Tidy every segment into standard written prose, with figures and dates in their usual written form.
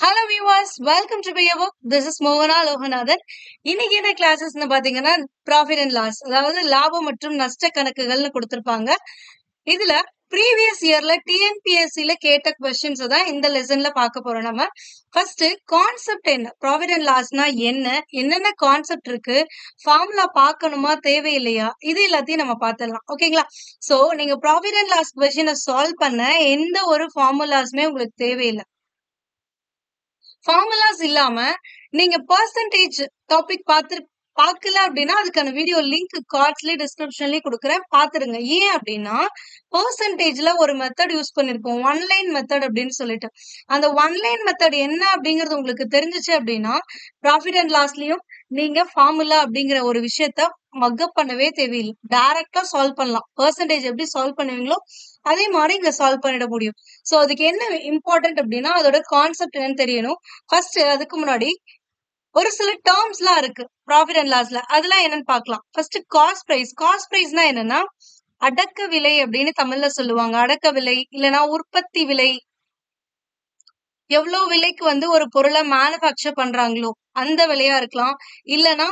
Hello viewers, welcome to Be Book. This is Mohana Lohanathan. இன்னைக்கு என்ன கிளாஸஸ்னு பாத்தீங்கன்னா profit and loss, அதாவது லாபம் மற்றும் நஷ்ட கணக்குகள்னு கொடுத்திருப்பாங்க. இதுல ப்ரீவியஸ் இயர்ல டிஎன்பிஎஸ்சில கேட்ட கொஸ்டின்ஸ் தான் இந்த லெசன்ல பார்க்க போறோம். நம்ம ஃபர்ஸ்ட் கான்செப்ட் என்ன, ப்ராஃபிட் அண்ட் லாஸ்னா என்னென்ன கான்செப்ட் இருக்கு, ஃபார்முலா பார்க்கணுமா தேவையில்லையா, இது எல்லாத்தையும் நம்ம பார்த்துடலாம். ஓகேங்களா? சோ நீங்க ப்ராஃபிட் அண்ட் லாஸ் கொஸ்டினை சால்வ் பண்ண எந்த ஒரு ஃபார்முலாஸுமே உங்களுக்கு தேவையில்லை. ஃபார்முலாஸ் இல்லாம நீங்க பெர்சன்டேஜ் டாபிக் பார்க்கல அப்படின்னா அதுக்கான வீடியோ லிங்க் கார்ட்ஸ்லயே டிஸ்கிரிப்ஷன்லயே கொடுக்குறேன், பாத்துருங்க. ஏன் அப்படின்னா பெர்சன்டேஜ்ல ஒரு மெத்தட் யூஸ் பண்ணிருக்கோம், ஒன்லைன் மெத்தட் அப்படின்னு சொல்லிட்டு. அந்த ஒன்லைன் மெத்தட் என்ன அப்படிங்கிறது உங்களுக்கு தெரிஞ்சுச்சு அப்படின்னா ப்ராஃபிட் அண்ட் லாஸ்லயும் நீங்க ஃபார்முலா அப்படிங்கிற ஒரு விஷயத்த மக்கப் பண்ணவே தேவையில்லை, டைரக்டா சால்வ் பண்ணலாம். பெர்சன்டேஜ் எப்படி சால்வ் பண்ணுவீங்களோ அதே மாதிரி இங்க சால்வ் பண்ணிட முடியும். சோ அதுக்கு என்ன இம்பார்ட்டன்ட் அப்படின்னா அதோட கான்செப்ட் என்னன்னு தெரியணும். ஃபர்ஸ்ட் அதுக்கு முன்னாடி ஒரு சில டேர்ம்ஸ் எல்லாம் இருக்கு ப்ராஃபிட் அண்ட் லாஸ்ல, அதெல்லாம் என்னன்னு பார்க்கலாம். First cost price. காஸ்ட் பிரைஸ்னா என்னன்னா அடக்க விலை அப்படின்னு தமிழ்ல சொல்லுவாங்க. அடக்க விலை இல்லைன்னா உற்பத்தி விலை, எவ்வளவு விலைக்கு ஒரு பொருளை மேனுஃபேக்சர் பண்றாங்களோ அந்த விலையா இருக்கலாம், இல்லைன்னா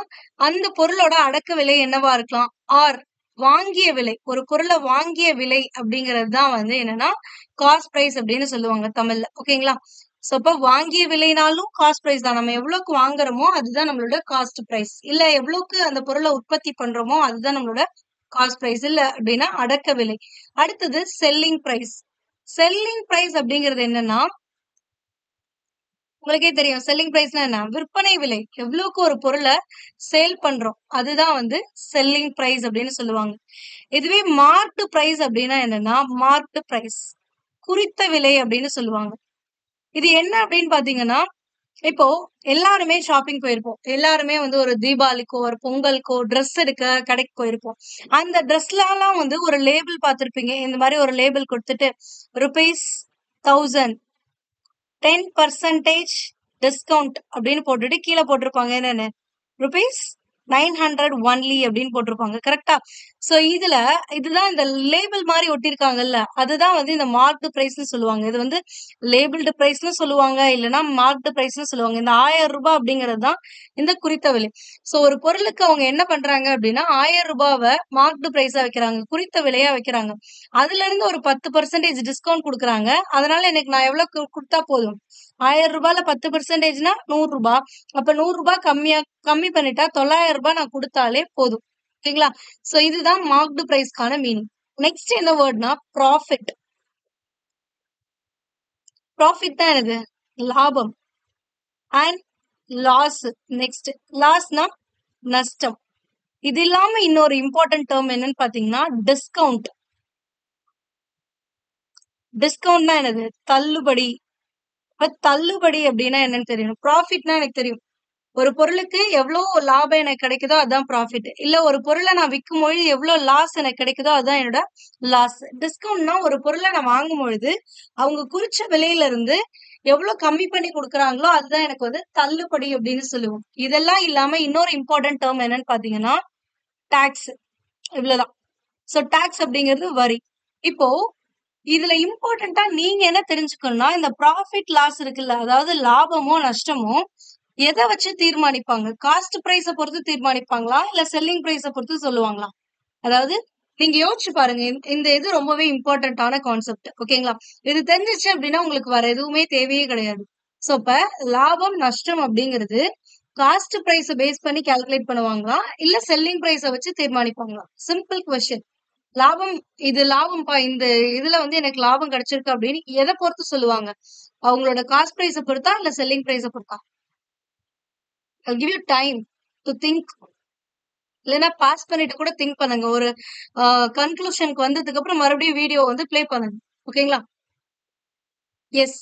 அந்த பொருளோட அடக்க விலை என்னவா இருக்கலாம், ஆர் வாங்கிய விலை, ஒரு பொருளை வாங்கிய விலை அப்படிங்கிறது தான் என்னன்னா காஸ்ட் பிரைஸ் அப்படின்னு சொல்லுவாங்க தமிழ்ல. ஓகேங்களா? சோ அப்ப வாங்கிய விலைனாலும் காஸ்ட் பிரைஸ் தான். நம்ம எவ்வளவுக்கு வாங்குறோமோ அதுதான் நம்மளோட காஸ்ட் பிரைஸ். இல்ல எவ்வளவுக்கு அந்த பொருளை உற்பத்தி பண்றோமோ அதுதான் நம்மளோட காஸ்ட் பிரைஸ். இல்ல அப்படின்னா அடக்க விலை. அடுத்தது செல்லிங் பிரைஸ். செல்லிங் பிரைஸ் அப்படிங்கிறது என்னன்னா உங்களுக்கே தெரியும். செல்லிங் பிரைஸ்னா என்ன, விற்பனை விலை, எவ்வளவுக்கு ஒரு பொருளை சேல் பண்றோம் அதுதான் செல்லிங் பிரைஸ் அப்படின்னு சொல்லுவாங்க. இதுவே மார்க்டு பிரைஸ் அப்படின்னா என்னன்னா மார்க்டு பிரைஸ், குறித்த விலை அப்படின்னு சொல்லுவாங்க. இது என்ன அப்படின்னு பாத்தீங்கன்னா இப்போ எல்லாருமே ஷாப்பிங் போயிருப்போம், எல்லாருமே ஒரு தீபாவளிக்கோ ஒரு பொங்கலுக்கோ ட்ரெஸ் எடுக்க கடைக்கு போயிருப்போம். அந்த ட்ரெஸ்ல எல்லாம் ஒரு லேபிள் பார்த்திருப்பீங்க. இந்த மாதிரி ஒரு லேபிள் கொடுத்துட்டு ₹1000 10% டிஸ்கவுண்ட் அப்படின்னு போட்டுட்டு கீழே போட்டிருப்பாங்க என்னன்னு ₹900 ஒன்லி அப்படின்னு போட்டிருப்பாங்க. கரெக்டா? சோ இதுதான் இந்த லேபிள் மாதிரி ஒட்டிருக்காங்கல்ல, அதுதான் இந்த மார்க்டு பிரைஸ்னு சொல்லுவாங்க. இது லேபிள்டு பிரைஸ்னு சொல்லுவாங்க, இல்லைன்னா மார்க்டு பிரைஸ்னு சொல்லுவாங்க. இந்த ₹1000 அப்படிங்கிறது தான் இந்த குறித்த விலை. சோ ஒரு பொருளுக்கு அவங்க என்ன பண்றாங்க அப்படின்னா ₹1000 மார்க்டு பிரைஸா வைக்கிறாங்க, குறித்த விலையா வைக்கிறாங்க. அதுல இருந்து ஒரு 10% டிஸ்கவுண்ட் கொடுக்குறாங்க. அதனால எனக்கு நான் எவ்வளவு கொடுத்தா போதும், ₹1000 10%னா ₹100. அப்ப ₹100 கம்மி பண்ணிட்டா ₹900 நான் கொடுத்தாலே போதும். ஓகேங்களா? சோ இதுதான் மார்க்டு பிரைஸ்க்கான மீனிங். நெக்ஸ்ட் என்ன வேர்ட்னா ப்ராஃபிட். ப்ராஃபிட் தான் என்னது, லாபம். And loss. நெக்ஸ்ட் லாஸ்னா நஷ்டம். இது இல்லாம இன்னொரு இம்பார்ட்டன்ட் டேர்ம் என்னன்னு பாத்தீங்கன்னா டிஸ்கவுண்ட். டிஸ்கவுண்ட்னா என்னது, தள்ளுபடி. தள்ளுபடி அப்படின்னா என்னன்னு தெரியணும். ப்ராஃபிட்னா எனக்கு தெரியும், ஒரு பொருளுக்கு எவ்வளவு லாபம் எனக்கு கிடைக்குதோ அதுதான் ப்ராஃபிட். இல்ல ஒரு பொருளை நான் விற்கும் பொழுது எவ்வளவு லாஸ் எனக்கு கிடைக்குதோ அதுதான் என்னோட லாஸ். டிஸ்கவுண்ட்னா ஒரு பொருளை நான் வாங்கும் பொழுது அவங்க குறிச்ச விலையில இருந்து எவ்வளவு கம்மி பண்ணி கொடுக்குறாங்களோ அதுதான் எனக்கு தள்ளுபடி அப்படின்னு சொல்லுவோம். இதெல்லாம் இல்லாம இன்னொரு இம்பார்ட்டன்ட் டேர்ம் என்னன்னு பாத்தீங்கன்னா டாக்ஸ். இவ்வளவுதான். சோ டாக்ஸ் அப்படிங்கிறது வரி. இப்போ இதுல இம்பார்ட்டன்டா நீங்க என்ன தெரிஞ்சுக்கணும்னா இந்த ப்ராஃபிட் லாஸ் இருக்குல்ல, அதாவது லாபமோ நஷ்டமோ எதை வச்சு தீர்மானிப்பாங்க, காஸ்ட் பிரைஸ பொறுத்து தீர்மானிப்பாங்களா இல்ல செல்லிங் பிரைஸ பொறுத்து சொல்லுவாங்களா? அதாவது நீங்க யோசிச்சு பாருங்க, இந்த இது ரொம்பவே இம்பார்ட்டன்டான கான்செப்ட். ஓகேங்களா? இது தெரிஞ்சிச்சு அப்படின்னா உங்களுக்கு வேற எதுவுமே தேவையே கிடையாது. சோ இப்ப லாபம் நஷ்டம் அப்படிங்கிறது காஸ்ட் பிரைஸ பேஸ் பண்ணி கால்குலேட் பண்ணுவாங்களா இல்ல செல்லிங் பிரைஸ வச்சு தீர்மானிப்பாங்களா? Simple question. லாபம், இது லாபம்ப்பா, இந்த இதுல எனக்கு லாபம் கிடைச்சிருக்கு அப்படின்னு எதை பொறுத்து சொல்லுவாங்க, அவங்களோட காஸ்ட் பிரைஸ பொறுத்தா இல்ல செல்லிங் பிரைஸ பொறுத்தா? I'll give you time to think. இல்லைன்னா பாஸ் பண்ணிட்டு கூட திங்க் பண்ணுங்க. ஒரு கன்க்ளூஷனுக்கு வந்ததுக்கு அப்புறம் மறுபடியும் வீடியோ ப்ளே பண்ணுங்க. ஓகேங்களா? எஸ்.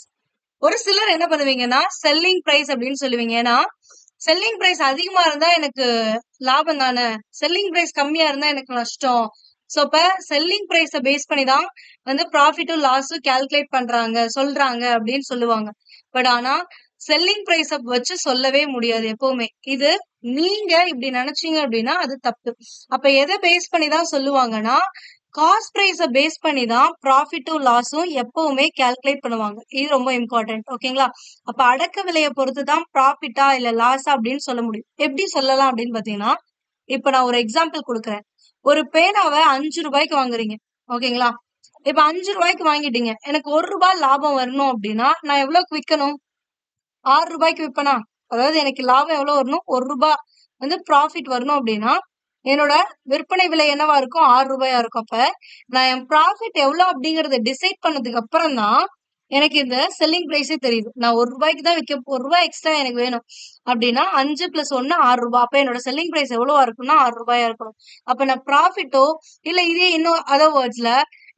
ஒரு சிலர் என்ன பண்ணுவீங்கன்னா செல்லிங் பிரைஸ் அப்படின்னு சொல்லுவீங்க. ஏன்னா செல்லிங் பிரைஸ் அதிகமா இருந்தா எனக்கு லாபம் தானே, செல்லிங் பிரைஸ் கம்மியா இருந்தா எனக்கு நஷ்டம். சோ இப்ப செல்லிங் பிரைஸ பேஸ் பண்ணி தான் ப்ராஃபிட்டும் லாஸும் கால்குலேட் பண்றாங்க சொல்றாங்க அப்படின்னு சொல்லுவாங்க. பட் ஆனா செல்லிங் பிரைஸ வச்சு சொல்லவே முடியாது எப்பவுமே. இது நீங்க இப்படி நினைச்சீங்க அப்படின்னா அது தப்பு. அப்ப எதை பேஸ் பண்ணி தான் சொல்லுவாங்கன்னா காஸ்ட் பிரைஸ பேஸ் பண்ணி தான் ப்ராஃபிட்டும் லாஸும் எப்பவுமே கால்குலேட் பண்ணுவாங்க. இது ரொம்ப இம்பார்ட்டன்ட். ஓகேங்களா? அப்ப அடக்க விலைய பொறுத்து தான் ப்ராஃபிட்டா இல்ல லாஸா அப்படின்னு சொல்ல முடியும். எப்படி சொல்லலாம் அப்படின்னு பாத்தீங்கன்னா, இப்ப நான் ஒரு எக்ஸாம்பிள் குடுக்குறேன். ஒரு பேனாவ ₹5 வாங்குறீங்க. ஓகேங்களா? இப்ப ₹5 வாங்கிட்டீங்க. எனக்கு ₹1 லாபம் வரணும் அப்படின்னா, நான் எவ்வளவுக்கு விக்கணும்? ₹6 விப்பேனா? அதாவது எனக்கு லாபம் எவ்வளவு வரணும்? ₹1 வந்து ப்ராஃபிட் வரணும் அப்படின்னா, என்னோட விற்பனை விலை என்னவா இருக்கும்? ₹6 இருக்கும். அப்ப நான் என் ப்ராஃபிட் எவ்வளவு அப்படிங்கறத டிசைட் பண்ணதுக்கு அப்புறம் தான் எனக்கு இந்த செல்லிங் பிரைஸே தெரியுது. நான் ₹1 தான் விக்க ₹1 எக்ஸ்ட்ரா எனக்கு வேணும் அப்படின்னா 5 + 1 ₹6. அப்ப என்னோட செல்லிங் பிரைஸ் எவ்வளவா இருக்கும்னா ₹6 இருக்கணும். அப்ப நான் ப்ராஃபிட்டோ இல்ல இதே இன்னும் அதர் வேர்ட்ஸ்ல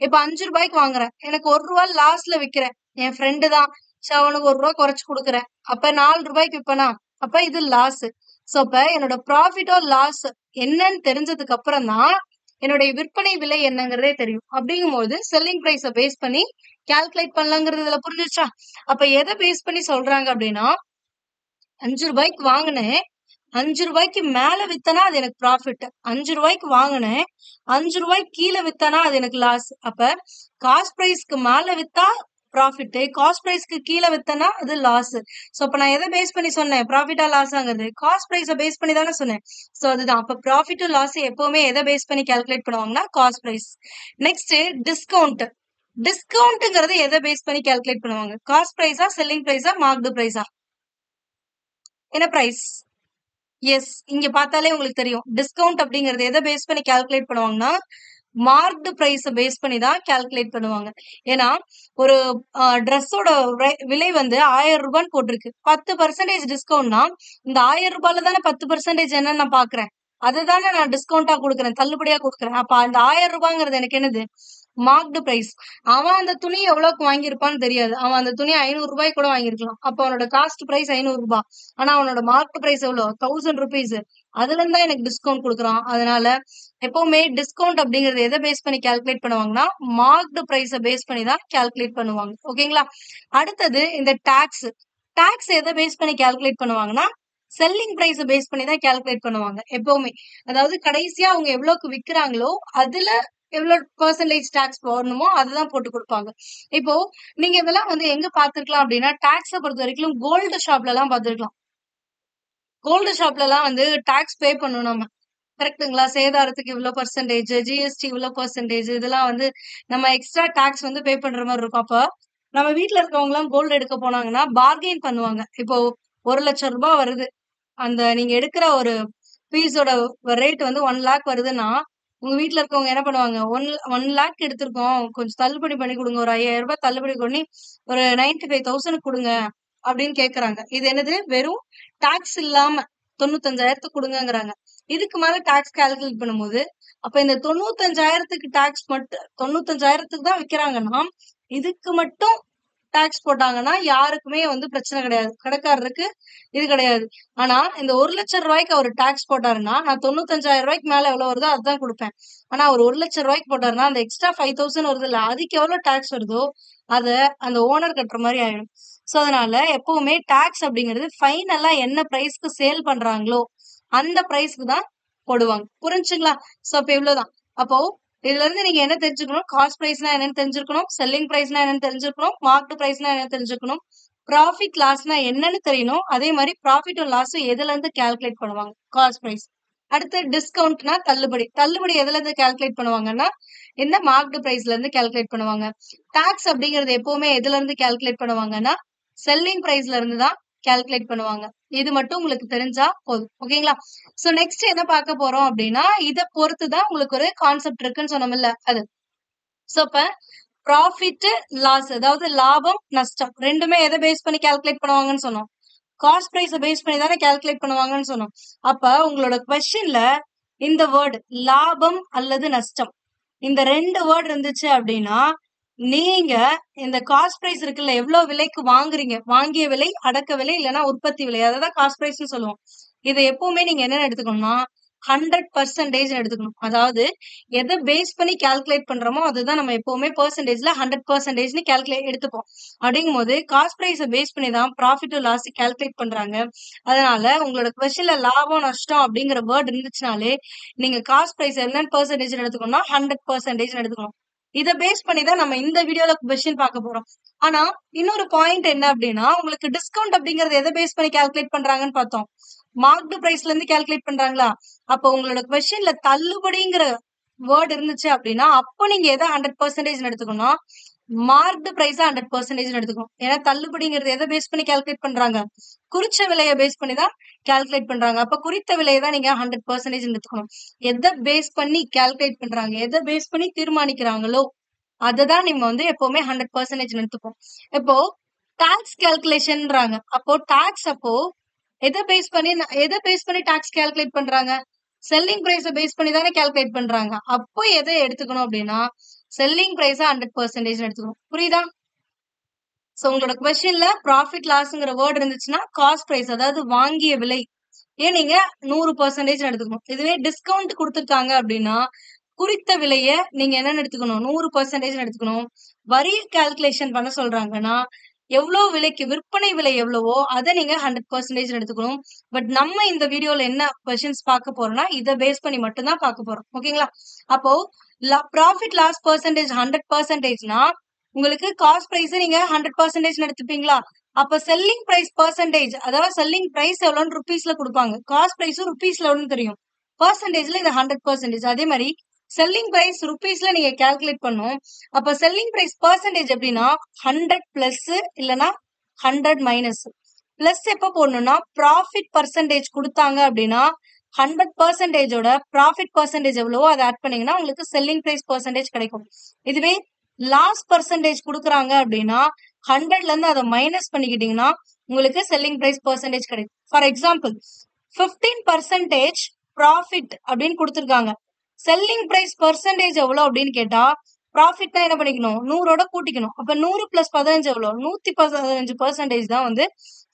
இப்ப ₹5 வாங்குறேன். எனக்கு ₹1 லாஸ்ல விக்கிறேன். என் ஃப்ரெண்டு தான். சரி அவனுக்கு ₹1 குறைச்சு குடுக்குறேன். அப்ப ₹4 விப்பேனா? அப்ப இது லாஸ். சோ அப்ப என்னோட ப்ராஃபிட்டோ லாஸ் என்னன்னு தெரிஞ்சதுக்கு அப்புறம் தான் என்னுடைய விற்பனை விலை என்னங்கிறதே தெரியும். அப்படிங்கும்போது செல்லிங் பிரைஸ பேஸ் பண்ணி கால்குலேட் பண்ணலாங்கிறது இதுல புரிஞ்சுச்சா? அப்ப எத பேஸ் பண்ணி சொல்றாங்க அப்படின்னா, ₹5 வாங்குனேன். ₹5 மேல வித்தனா அது எனக்கு ப்ராஃபிட். ₹5 வாங்குனேன். ₹5 கீழ வித்தனா அது எனக்கு லாஸ். அப்ப காஸ்ட் பிரைஸ்க்கு மேல வித்தா ப்ராஃபிட். காஸ்ட் பிரைஸ்க்கு கீழ வித்தனா அது லாஸ். சோ அப்ப நான் எத பேஸ் பண்ணி சொன்னேன்? ப்ராஃபிட்டா லாஸாங்கிறது காஸ்ட் பிரைஸ பேஸ் பண்ணி தானே சொன்னேன். சோ அதுதான். அப்ப ப்ராஃபிட்டும் லாஸ் எப்பவுமே எத பேஸ் பண்ணி கால்குலேட் பண்ணுவாங்கன்னா காஸ்ட் பிரைஸ். Next discount. டிஸ்கவுண்ட்ங்கிறது எத பேஸ் பண்ணி கால்குலேட் பண்ணுவாங்க? காஸ்ட் பிரைஸா, செல்லிங் பிரைஸா, மார்க்டு பிரைஸா? என்ன பிரைஸ்? எஸ். இங்க பார்த்தாலே உங்களுக்கு தெரியும். டிஸ்கவுண்ட் அப்படிங்கிறது எத பேஸ் பண்ணி கால்குலேட் பண்ணுவாங்கன்னா, மார்க்டு பிரைஸ பேஸ் பண்ணி தான் கால்குலேட் பண்ணுவாங்க. ஏன்னா, ஒரு ட்ரெஸ்ஸோட விலை வந்து ₹1000 போட்டிருக்கு. 10% டிஸ்கவுண்ட்னா, இந்த ₹1000ல தானே 10% என்னன்னு நான் பார்க்கிறேன். அததானே நான் டிஸ்கவுண்டா குடுக்குறேன். தள்ளுபடியா குடுக்குறேன். அப்ப அந்த ₹1000ங்கிறது எனக்கு என்னது? Marked price. அவன் அந்த துணி எவ்வளவுக்கு வாங்கியிருப்பான்னு தெரியாது. அவன் அந்த துணி ₹500 கூட வாங்கியிருக்கலாம். அப்ப அவனோட காஸ்ட் பிரைஸ் ₹500. ஆனா அவனோட மார்க்டு பிரைஸ் எவ்வளோ? ₹1000. அதுல இருந்து தான் எனக்கு டிஸ்கவுண்ட் குடுக்குறான். அதனால எப்பவுமே டிஸ்கவுண்ட் அப்படிங்கிறது எத பேஸ் பண்ணி கால்குலேட் பண்ணுவாங்கன்னா, மார்க்டு பிரைஸ பேஸ் பண்ணி தான் கால்குலேட் பண்ணுவாங்க. ஓகேங்களா? அடுத்தது இந்த டாக்ஸ். டாக்ஸ் எத பேஸ் பண்ணி கால்குலேட் பண்ணுவாங்கன்னா, செல்லிங் பிரைஸ பேஸ் பண்ணி தான் கால்குலேட் பண்ணுவாங்க. எப்பவுமே. அதாவது கடைசியா அவங்க எவ்வளவுக்கு விக்கிறாங்களோ, அதுல எவ்வளவு பெர்சன்டேஜ் டாக்ஸ் போடணுமோ அதுதான் போட்டு குடுப்பாங்க. இப்போ நீங்க இதெல்லாம் வந்து எங்க பார்த்திருக்கலாம் அப்படின்னா, டாக்ஸ பொறுத்தவரைக்கும் கோல்டு ஷாப்ல எல்லாம் பார்த்திருக்கலாம். கோல்டு ஷாப்ல எல்லாம் வந்து டாக்ஸ் பே பண்ணணும் நம்ம. கரெக்ட்டுங்களா? சேதாரத்துக்கு இவ்ளோ பெர்சன்டேஜ், ஜிஎஸ்டி இவ்ளோ பெர்சன்டேஜ் இதெல்லாம் வந்து நம்ம எக்ஸ்ட்ரா டாக்ஸ் வந்து பே பண்ற மாரி இருக்கும். அப்ப நம்ம வீட்ல இருக்கவங்கலாம் கோல்டு எடுக்க போனாங்கன்னா, பார்கெயின் பண்ணுவாங்க. இப்போ ₹1,00,000 வருது. அந்த நீங்க எடுக்கிற ஒரு பீஸோட ரேட் வந்து 1,00,000 வருதுன்னா, உங்க வீட்ல இருக்கவங்க என்ன பண்ணுவாங்க? 1,00,000 எடுத்திருக்கோம். கொஞ்சம் தள்ளுபடி பண்ணி குடுங்க. ஒரு ₹5,000 தள்ளுபடி பண்ணி ஒரு 95,000 குடுங்க அப்படின்னு கேட்கறாங்க. இது என்னது? வெறும் டாக்ஸ் இல்லாம 95,000 குடுங்கங்கிறாங்க. இதுக்கு மேல டாக்ஸ் கால்குலேட் பண்ணும்போது, அப்ப இந்த 95,000க்கு டாக்ஸ் மட்டும் 95,000க்கு தான் விக்கிறாங்கன்னா, இதுக்கு மட்டும் டாக்ஸ் போட்டாங்கன்னா யாருக்குமே வந்து பிரச்சனை கிடையாது. கடைக்காரருக்கு இது கிடையாது. ஆனா இந்த ₹1,00,000 அவரு டாக்ஸ் போட்டாருன்னா, நான் ₹95,000 மேல எவ்வளவு வருதோ அதுதான் குடுப்பேன். ஆனா அவரு ₹1,00,000 போட்டாருன்னா, அந்த எக்ஸ்ட்ரா 5,000 வருதுல்ல, அதுக்கு எவ்வளவு டாக்ஸ் வருதோ, அத அந்த ஓனர் கட்டுற மாரி ஆயிடும். சோ அதனால எப்பவுமே டாக்ஸ் அப்படிங்கிறது ஃபைனலா என்ன பிரைஸ்க்கு சேல் பண்றாங்களோ, அந்த பிரைஸ்க்கு தான் போடுவாங்க. புரிஞ்சுங்களா? சோ அப்ப இவ்வளவுதான். அப்போ இதுல இருந்து நீங்க என்ன தெரிஞ்சுக்கணும்? காஸ்ட் பிரைஸ்னா என்னன்னு தெரிஞ்சிருக்கணும். செல்லிங் பிரைஸ்னா என்னன்னு தெரிஞ்சிருக்கணும். மார்க்டு பிரைஸ்னா என்னன்னு தெரிஞ்சுக்கணும். ப்ராஃபிட் லாஸ்னா என்னன்னு தெரியணும். அதே மாதிரி ப்ராஃபிட்டும் லாஸும் எதுல இருந்து கால்குலேட் பண்ணுவாங்க? Cost price. அடுத்து டிஸ்கவுண்ட்னா தள்ளுபடி. தள்ளுபடி எதுல இருந்து கால்குலேட் பண்ணுவாங்கன்னா, இந்த மார்க்டு பிரைஸ்ல இருந்து கால்குலேட் பண்ணுவாங்க. டாக்ஸ் அப்படிங்கிறது எப்பவுமே எதுல இருந்து கால்குலேட் பண்ணுவாங்கன்னா, செல்லிங் பிரைஸ்ல இருந்து தான் கால்குலேட் பண்ணுவாங்க. இது மட்டும் உங்களுக்கு தெரிஞ்சா போதும். ஓகேங்களா? சோ நெக்ஸ்ட் என்ன பார்க்க போறோம் அப்படின்னா, இத பொறுத்து தான் உங்களுக்கு ஒரு கான்செப்ட் இருக்குன்னு சொன்னோம்ல அது. சோ அப்ப ப்ராஃபிட், லாஸ் அதாவது லாபம், நஷ்டம் 2மே எத பேஸ் பண்ணி கால்குலேட் பண்ணுவாங்கன்னு சொன்னோம். காஸ்ட் பிரைஸ பேஸ் பண்ணி தானே கால்குலேட் பண்ணுவாங்கன்னு சொன்னோம். அப்ப உங்களோட கொஸ்டின்ல இந்த வேர்ட் லாபம் அல்லது நஷ்டம் இந்த 2 வேர்ட் இருந்துச்சு அப்படின்னா, நீங்க இந்த காஸ்ட் பிரைஸ் இருக்குல்ல, எவ்வளவு விலைக்கு வாங்குறீங்க? வாங்கிய விலை, அடக்க விலை இல்லன்னா உற்பத்தி விலை. அததான் காஸ்ட் பிரைஸ்ன்னு சொல்லுவோம். இத எப்பவுமே நீங்க என்ன எடுத்துக்கணும்னா, 100% எடுத்துக்கணும். அதாவது எதை பேஸ் பண்ணி கால்குலேட் பண்றோமோ அதுதான் நம்ம எப்பவுமே பெர்சன்டேஜ்ல 100% கால்குலேட் எடுத்துப்போம். அப்படிங்கும்போது காஸ்ட் பிரைஸை பேஸ் பண்ணி தான் ப்ராஃபிட் லாஸ் கால்குலேட் பண்றாங்க. அதனால உங்களோட கொஸ்டின்ல லாபம் நஷ்டம் அப்படிங்கிற வேர்ட் இருந்துச்சுனாலே நீங்க காஸ்ட் பிரைஸ் என்னன்னு பெர்சன்டேஜ் எடுத்துக்கணும்னா 100% எடுத்துக்கணும். இதை பேஸ் பண்ணி தான் நம்ம இந்த வீடியோல கொஸ்டின் பார்க்க போறோம். ஆனா இன்னொரு பாயிண்ட் என்ன அப்படின்னா, உங்களுக்கு டிஸ்கவுண்ட் அப்படிங்கறது எதை பேஸ் பண்ணி கால்குலேட் பண்றாங்கன்னு பார்த்தோம். மார்க்டு பிரைஸ்ல இருந்து கால்குலேட் பண்றாங்களா? அப்போ உங்களோட கொஸ்டின்ல தள்ளுபடிங்கிற வேர்ட் இருந்துச்சு அப்படின்னா அப்போ நீங்க எதை 100% எடுத்துக்கணும், மார்க்டு பிரைஸ் 100% எடுத்துக்கணும். ஏன்னா தள்ளுபடிங்கிறது எதை பேஸ் பண்ணி கால்குலேட் பண்றாங்க, குறிச்ச விலையை பேஸ் பண்ணி தான் கால்குலேட் பண்றாங்க. அப்ப குறித்த விலையை தான் நீங்க 100% எடுத்துக்கணும். எதை பேஸ் பண்ணி கால்குலேட் பண்றாங்க, எதை பேஸ் பண்ணி தீர்மானிக்கிறாங்களோ அததான் நீங்க வந்து எப்பவுமே 100% எடுத்துப்போம். இப்போ டாக்ஸ் கால்குலேஷன்ன்றாங்க. அப்போ டாக்ஸ் அப்போ எதை பேஸ் பண்ணி டாக்ஸ் கால்குலேட் பண்றாங்க, செல்லிங் பிரைஸ பேஸ் பண்ணி தானே கால்குலேட் பண்றாங்க. அப்போ எதை எடுத்துக்கணும் அப்படின்னா செல்லிங் பிரைஸ 100% எடுத்துக்கணும். புரியுதா? சோ உங்களோட கொஸ்டின்ல ப்ராஃபிட் லாஸ்ங்கிற வேர்ட் இருந்துச்சுன்னா காஸ்ட் பிரைஸ் அதாவது வாங்கிய விலை ஏன் நீங்க 100% எடுத்துக்கணும். இதுவே டிஸ்கவுண்ட் கொடுத்துருக்காங்க அப்படின்னா குறித்த விலைய நீங்க என்னன்னு எடுத்துக்கணும், 100% எடுத்துக்கணும். வரி கால்குலேஷன் பண்ண சொல்றாங்கன்னா எவ்வளவு விலைக்கு விற்பனை விலை எவ்வளவோ அதை நீங்க 100% எடுத்துக்கணும். பட் நம்ம இந்த வீடியோல என்ன கொஸ்டின்ஸ் பார்க்க போறோம்னா இதை பேஸ் பண்ணி மட்டும்தான் பார்க்க போறோம். ஓகேங்களா? அப்போ ப்ராஃபிட் லாஸ் பெர்சன்டேஜ் 100%னா உங்களுக்கு காஸ்ட் பிரைஸ் நீங்க 100% எடுத்துப்பீங்களா? அப்ப செல்லிங் பிரைஸ் பெர்சன்டேஜ் அதாவது செல்லிங் பிரைஸ் எவ்வளவுன்னு ருபீஸ்ல கொடுப்பாங்க, காஸ்ட் பிரைஸும் ருபீஸ்ல எவ்வளவுன்னு தெரியும், பெர்சன்டேஜ்ல இது 100%. அதே மாதிரி செல்லிங் பிரைஸ் ருபீஸ்ல நீங்க கால்குலேட் பண்ணும். அப்ப செல்லிங் பிரைஸ் பெர்சன்டேஜ் எப்படின்னா 100 பிளஸ் இல்லனா 100 மைனஸ். பிளஸ் எப்ப போடணும்னா ப்ராஃபிட் பர்சன்டேஜ் கொடுத்தாங்க அப்படின்னா 100%ஓட ப்ராஃபிட் பர்சன்டேஜ் எவ்வளவோ அதை ஆட் பண்ணீங்கன்னா உங்களுக்கு செல்லிங் பிரைஸ் பெர்சன்டேஜ் கிடைக்கும். இதுவே லாஸ் பர்சன்டேஜ் கொடுக்குறாங்க அப்படின்னா 100ல இருந்து அதை மைனஸ் பண்ணிக்கிட்டீங்கன்னா உங்களுக்கு செல்லிங் பிரைஸ் பெர்சன்டேஜ் கிடைக்கும். ஃபார் எக்ஸாம்பிள் 15% ப்ராஃபிட் அப்படின்னு கொடுத்துருக்காங்க. செல்லிங் பிரைஸ் பெர்சன்டேஜ் எவ்வளவு அப்படின்னு கேட்டா ப்ராஃபிட்னா என்ன பண்ணிக்கணும், 100ஓட கூட்டிக்கணும். அப்ப 100 பிளஸ் 15 எவ்வளவு, 115% தான் வந்து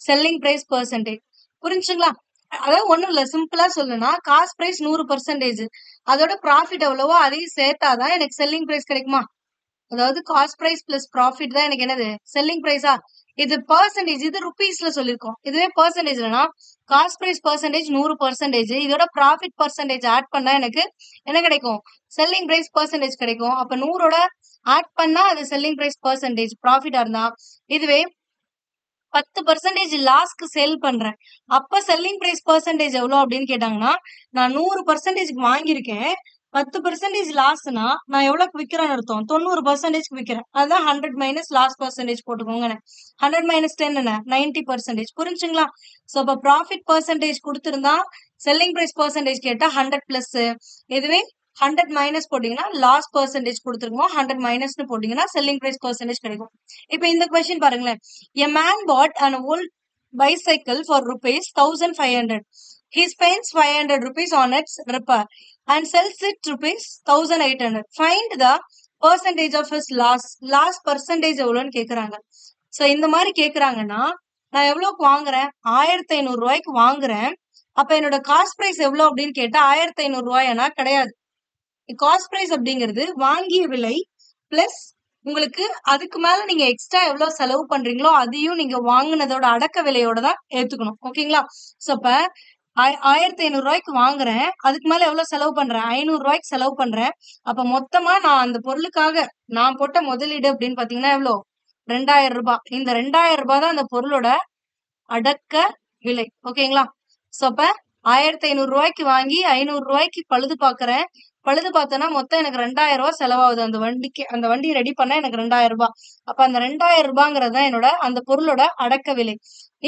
செல்லிங் பிரைஸ் பெர்சன்டேஜ். புரிஞ்சுங்களா? அதாவது ஒண்ணும் இல்ல, சிம்பிளா சொல்லணும்னா காஸ்ட் பிரைஸ் 100%, அதோட ப்ராஃபிட் எவ்வளவோ அதையும் சேர்த்தாதான் எனக்கு செல்லிங் பிரைஸ் கிடைக்குமா? அதாவது காஸ்ட் பிரைஸ் பிளஸ் ப்ராஃபிட் தான் எனக்கு என்னது செல்லிங் பிரைஸா? இது பெர்சன்டேஜ், இது ருபீஸ்ல சொல்லிருக்கோம். இதுவே பெர்சன்டேஜ்லனா காஸ்ட் பிரைஸ் பெர்சன்டேஜ் 100%, இதோட ப்ராஃபிட் பெர்சன்டேஜ் ஆட் பண்ணா எனக்கு என்ன கிடைக்கும், செல்லிங் பிரைஸ் பெர்சன்டேஜ் கிடைக்கும். அப்ப 100ஓட ஆட் பண்ணா அது செல்லிங் பிரைஸ் பெர்சன்டேஜ் ப்ராஃபிட்டா இருந்தா. இதுவே 10% லாஸ்க்கு சேல் பண்றேன் அப்ப செல்லிங் பிரைஸ் பெர்சன்டேஜ் எவ்வளவு அப்படின்னு கேட்டாங்கன்னா நான் 100% வாங்கியிருக்கேன், 10% லாஸ்னா நான் எவ்வளவுக்கு விக்கிறேன்னு அர்த்தம், 90% விக்கிறேன். அதான் 100 மைனஸ் லாஸ் பெர்சன்டேஜ் போட்டுக்கோங்க. 100 மைனஸ் 10 என்ன 90%. புரிஞ்சுங்களா? சோ அப்ப ப்ராஃபிட் பெர்சன்டேஜ் கொடுத்திருந்தா செல்லிங் பிரைஸ் பெர்சன்டேஜ் கேட்டா 100 பிளஸ், இதுவே 100 மைனஸ் போட்டீங்கன்னா லாஸ் பெர்சன்டேஜ் கொடுத்துருக்கோம், 100 மைனஸ் போட்டீங்கன்னா செல்லிங் பிரைஸ் பெர்சன்டேஜ் கிடைக்கும். இப்ப இந்த கொஸ்டின் பாருங்களேன். A man bought an old bicycle for rupees 1500. He spends 500 rupees on its repair and sells it rupees 1800. Find the percentage of his loss. Loss percentage எவ்வளோன்னு கேக்குறாங்க. So இந்த மாதிரி கேக்குறாங்கன்னா நான் எவ்வளவுக்கு வாங்குறேன், 1500 ரூபாய்க்கு வாங்குறேன். அப்ப என்னோட காஸ்ட் பிரைஸ் எவ்வளவு அப்படின்னு கேட்டா 1500 ரூபாய்னா கிடையாது. காஸ்ட் பிரைஸ் அப்படிங்கிறது வாங்கிய விலை பிளஸ் உங்களுக்கு அதுக்கு மேல நீங்க எக்ஸ்ட்ரா எவ்வளவு செலவு பண்றீங்களோ அதையும் நீங்க வாங்குனதோட அடக்க விலையோட தான் ஏத்துக்கணும். ஓகேங்களா? சோ அப்ப 1500 ரூபாய்க்கு வாங்குறேன், அதுக்கு மேல எவ்வளவு செலவு பண்றேன், 500 ரூபாய்க்கு செலவு பண்றேன். அப்ப மொத்தமா நான் அந்த பொருளுக்காக நான் போட்ட முதலீடு அப்படின்னு பாத்தீங்கன்னா எவ்வளவு, 2000 ரூபாய். இந்த 2000 ரூபாய் தான் அந்த பொருளோட அடக்க விலை. ஓகேங்களா? சோ அப்ப 1500 ரூபாய்க்கு வாங்கி 500 ரூபாய்க்கு பழுது பாக்குறேன். பழுது பார்த்தோன்னா மொத்தம் எனக்கு 2000 ரூபாய் செலவாகுது அந்த வண்டிக்கு. அந்த வண்டி ரெடி பண்ண எனக்கு 2000 ரூபாய். அப்ப அந்த 2000 ரூபாங்கிறது தான் என்னோட அந்த பொருளோட அடக்க விலை.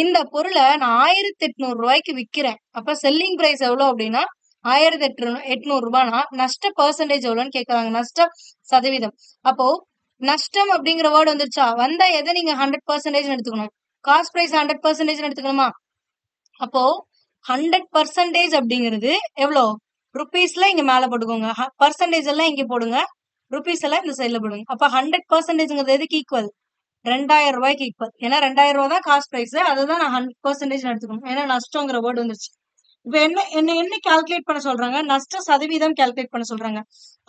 இந்த பொருளை நான் 1800 ரூபாய்க்கு விக்கிறேன். அப்ப செல்லிங் பிரைஸ் எவ்வளவு அப்படின்னா 1800 ரூபாய்னா நஷ்ட பெர்சன்டேஜ் எவ்வளவுன்னு கேக்குறாங்க, நஷ்ட சதவீதம். அப்போ நஷ்டம் அப்படிங்கிற வேர்டு வந்துருச்சா, வந்தா எதை நீங்க 100% எடுத்துக்கணும், காஸ்ட் பிரைஸ் 100% எடுத்துக்கணுமா? அப்போ 100% அப்படிங்கிறது எவ்வளவு ருபீஸ்ல இங்க மேல போட்டுக்கோங்க, பர்சன்டேஜ் எல்லாம் இங்க போடுங்க, ருபீஸ் எல்லாம் இந்த சைட்ல போடுங்க. அப்ப 100%ங்கிறது எதுக்கு ஈக்குவல், 2000 ரூபாய்க்கு ஈக்குவல். ஏன்னா 2000 ரூபாய் தான் காஸ்ட் பிரைஸ், அதுதான் நான் 100% எடுத்துக்கணும். ஏன்னா நஷ்டங்கிற வேர்டு வந்துருச்சு. இப்ப என்ன கால்குலேட் பண்ண சொல்றாங்க? நஷ்ட சதவீதம் கால்குலேட் பண்ண சொல்றாங்க.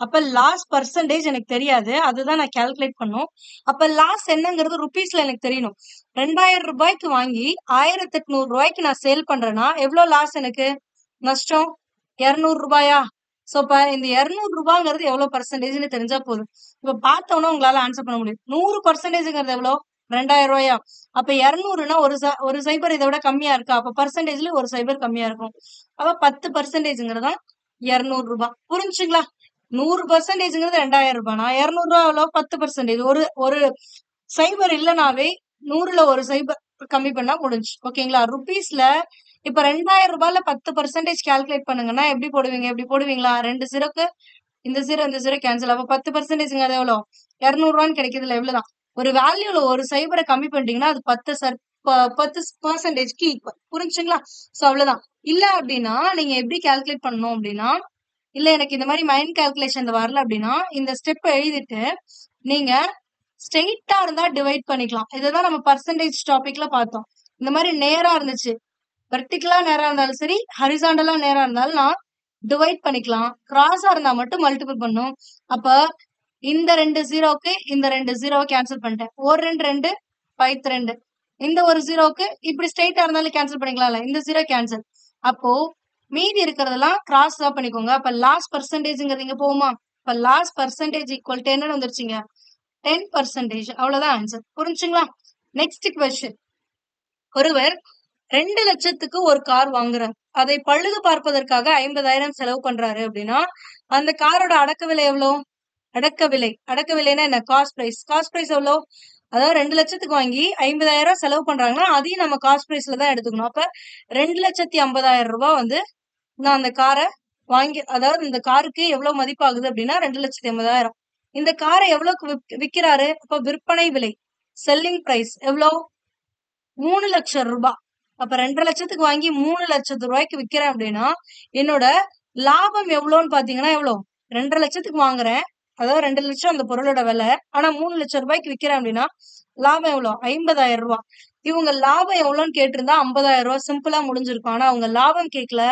அப்ப லாஸ் பர்சன்டேஜ் எனக்கு தெரியாது. அதுதான் நான் கால்குலேட் பண்ணும். அப்ப லாஸ் என்னங்கிறது ருபீஸ்ல எனக்கு தெரியணும். 2000 ரூபாய்க்கு வாங்கி 1800 ரூபாய்க்கு நான் சேல் பண்றேன்னா எவ்வளவு லாஸ் எனக்கு? நஷ்டம் 200 ரூபாயா? சோ இப்ப இந்த 200 ரூபாங்கிறது எவ்வளவு பர்சன்டேஜ்னு தெரிஞ்சா போதும். இப்ப பார்த்தோம்னா உங்களால ஆன்சர் பண்ண முடியும். 100%ங்கிறது எவ்வளவு? 2000 ரூபாயா? அப்ப 200னா ஒரு சைபர் இதை விட கம்மியா இருக்கா? அப்ப பர்சன்டேஜ்ல ஒரு சைபர் கம்மியா இருக்கும். அப்ப 10%ங்கிறதா 200 ரூபாய். புரிஞ்சுங்களா? 100%ங்கிறது 2000 ரூபாய்னா 200 ரூபாய் எவ்வளவு? 10%. ஒரு ஒரு சைபர் இல்லனாவே 100ல ஒரு சைபர் கம்மி பண்ணா முடிஞ்சு. ஓகேங்களா? ருபீஸ்ல இப்ப 2000 ரூபாய்ல 10% கால்குலேட் பண்ணுங்கன்னா எப்படி போடுவீங்க? எப்படி போடுவீங்களா? 2 ஜீரோக்கு இந்த ஜீரோ இந்த ஜீரோ கேன்சல். அப்ப 10%ங்கிறது எவ்வளவு? 200 ரூபான்னு கிடைக்குதுல, எவ்வளவுதான்? ஒரு வேல்யூல ஒரு சைபரை கம்மி பண்ணிட்டீங்கன்னா அது 10%க்கு ஈக்குவல். புரிஞ்சுங்களா? சோ அவ்வளவுதான். இல்ல அப்படின்னா நீங்க எப்படி கால்குலேட் பண்ணணும் அப்படின்னா, இல்ல எனக்கு இந்த மாதிரி மைண்ட் கால்குலேஷன் வரல அப்படின்னா இந்த ஸ்டெப் எழுதிட்டு நீங்க ஸ்ட்ரெயிட்டா இருந்தா டிவைட் பண்ணிக்கலாம். இதுதான் நம்ம பர்சன்டேஜ் டாபிக்ல பார்த்தோம். இந்த மாதிரி நேரா இருந்துச்சு, வெர்டிகலா நேரா இருந்தாலும் சரி, ஹரிசாண்டலா நேரா இருந்தாலும் நான் டிவைட் பண்ணிக்கலாம். கிராஸா இருந்தா மட்டும் மல்டிபிள் பண்ணும். அப்ப இந்த 2 ஜீரோக்கு இந்த 2 ஜீரோவை கேன்சல் பண்ணிட்டேன். ஒரு 2 2 2. இந்த ஒரு ஜீரோக்கு இப்படி ஸ்ட்ரெயிட்டா இருந்தாலும் கேன்சல் பண்ணிக்கலாம்ல, இந்த ஜீரோ கேன்சல். அப்போ மீதி இருக்கிறதெல்லாம் கிராஸ் தான் பண்ணிக்கோங்க. அப்ப லாஸ் பர்சன்டேஜ்ங்கிறது இங்க போகுமா? இப்ப லாஸ் பர்சன்டேஜ் ஈக்குவல் 10 வந்துருச்சுங்க. 10%. அவ்வளவுதான் ஆன்சர். புரிஞ்சுங்களா? Next question. ஒருவர் 2 லட்சத்துக்கு ஒரு கார் வாங்குறார். அதை பழுது பார்ப்பதற்காக 50,000 செலவு பண்றாரு அப்படின்னா அந்த காரோட அடக்க விலை எவ்வளவு? அடக்க விலைன்னா என்ன? Cost price. காஸ்ட் பிரைஸ் எவ்வளவு? அதாவது 2 லட்சத்துக்கு வாங்கி 50,000 செலவு பண்றாங்கன்னா அதையும் நம்ம காஸ்ட் பிரைஸ்ல தான் எடுத்துக்கணும். அப்ப 2,50,000 ரூபாய் வந்து நான் அந்த காரை வாங்கி, அதாவது இந்த காருக்கு எவ்வளவு மதிப்பாகுது அப்படின்னா 2,50,000. இந்த காரை எவ்வளவுக்கு விக்கிறாரு? அப்ப விற்பனை விலை, செல்லிங் பிரைஸ் எவ்வளவு? 3 லட்சம் ரூபாய். அப்ப 2 லட்சத்துக்கு வாங்கி 3 லட்சத்து ரூபாய்க்கு விக்கிறேன் அப்படின்னா என்னோட லாபம் எவ்வளவுன்னு பாத்தீங்கன்னா எவ்வளவு? 2 லட்சத்துக்கு வாங்குறேன், அதாவது 2 லட்சம் அந்த பொருளோட விலை. ஆனா 3 லட்சம் ரூபாய்க்கு விக்கிறேன் அப்படின்னா லாபம் எவ்வளவு? 50,000 ரூபாய். இவங்க லாபம் எவ்வளவுன்னு கேட்டிருந்தா 50,000 ரூபாய் சிம்பிளா முடிஞ்சிருக்கும். ஆனா அவங்க லாபம் கேட்கல,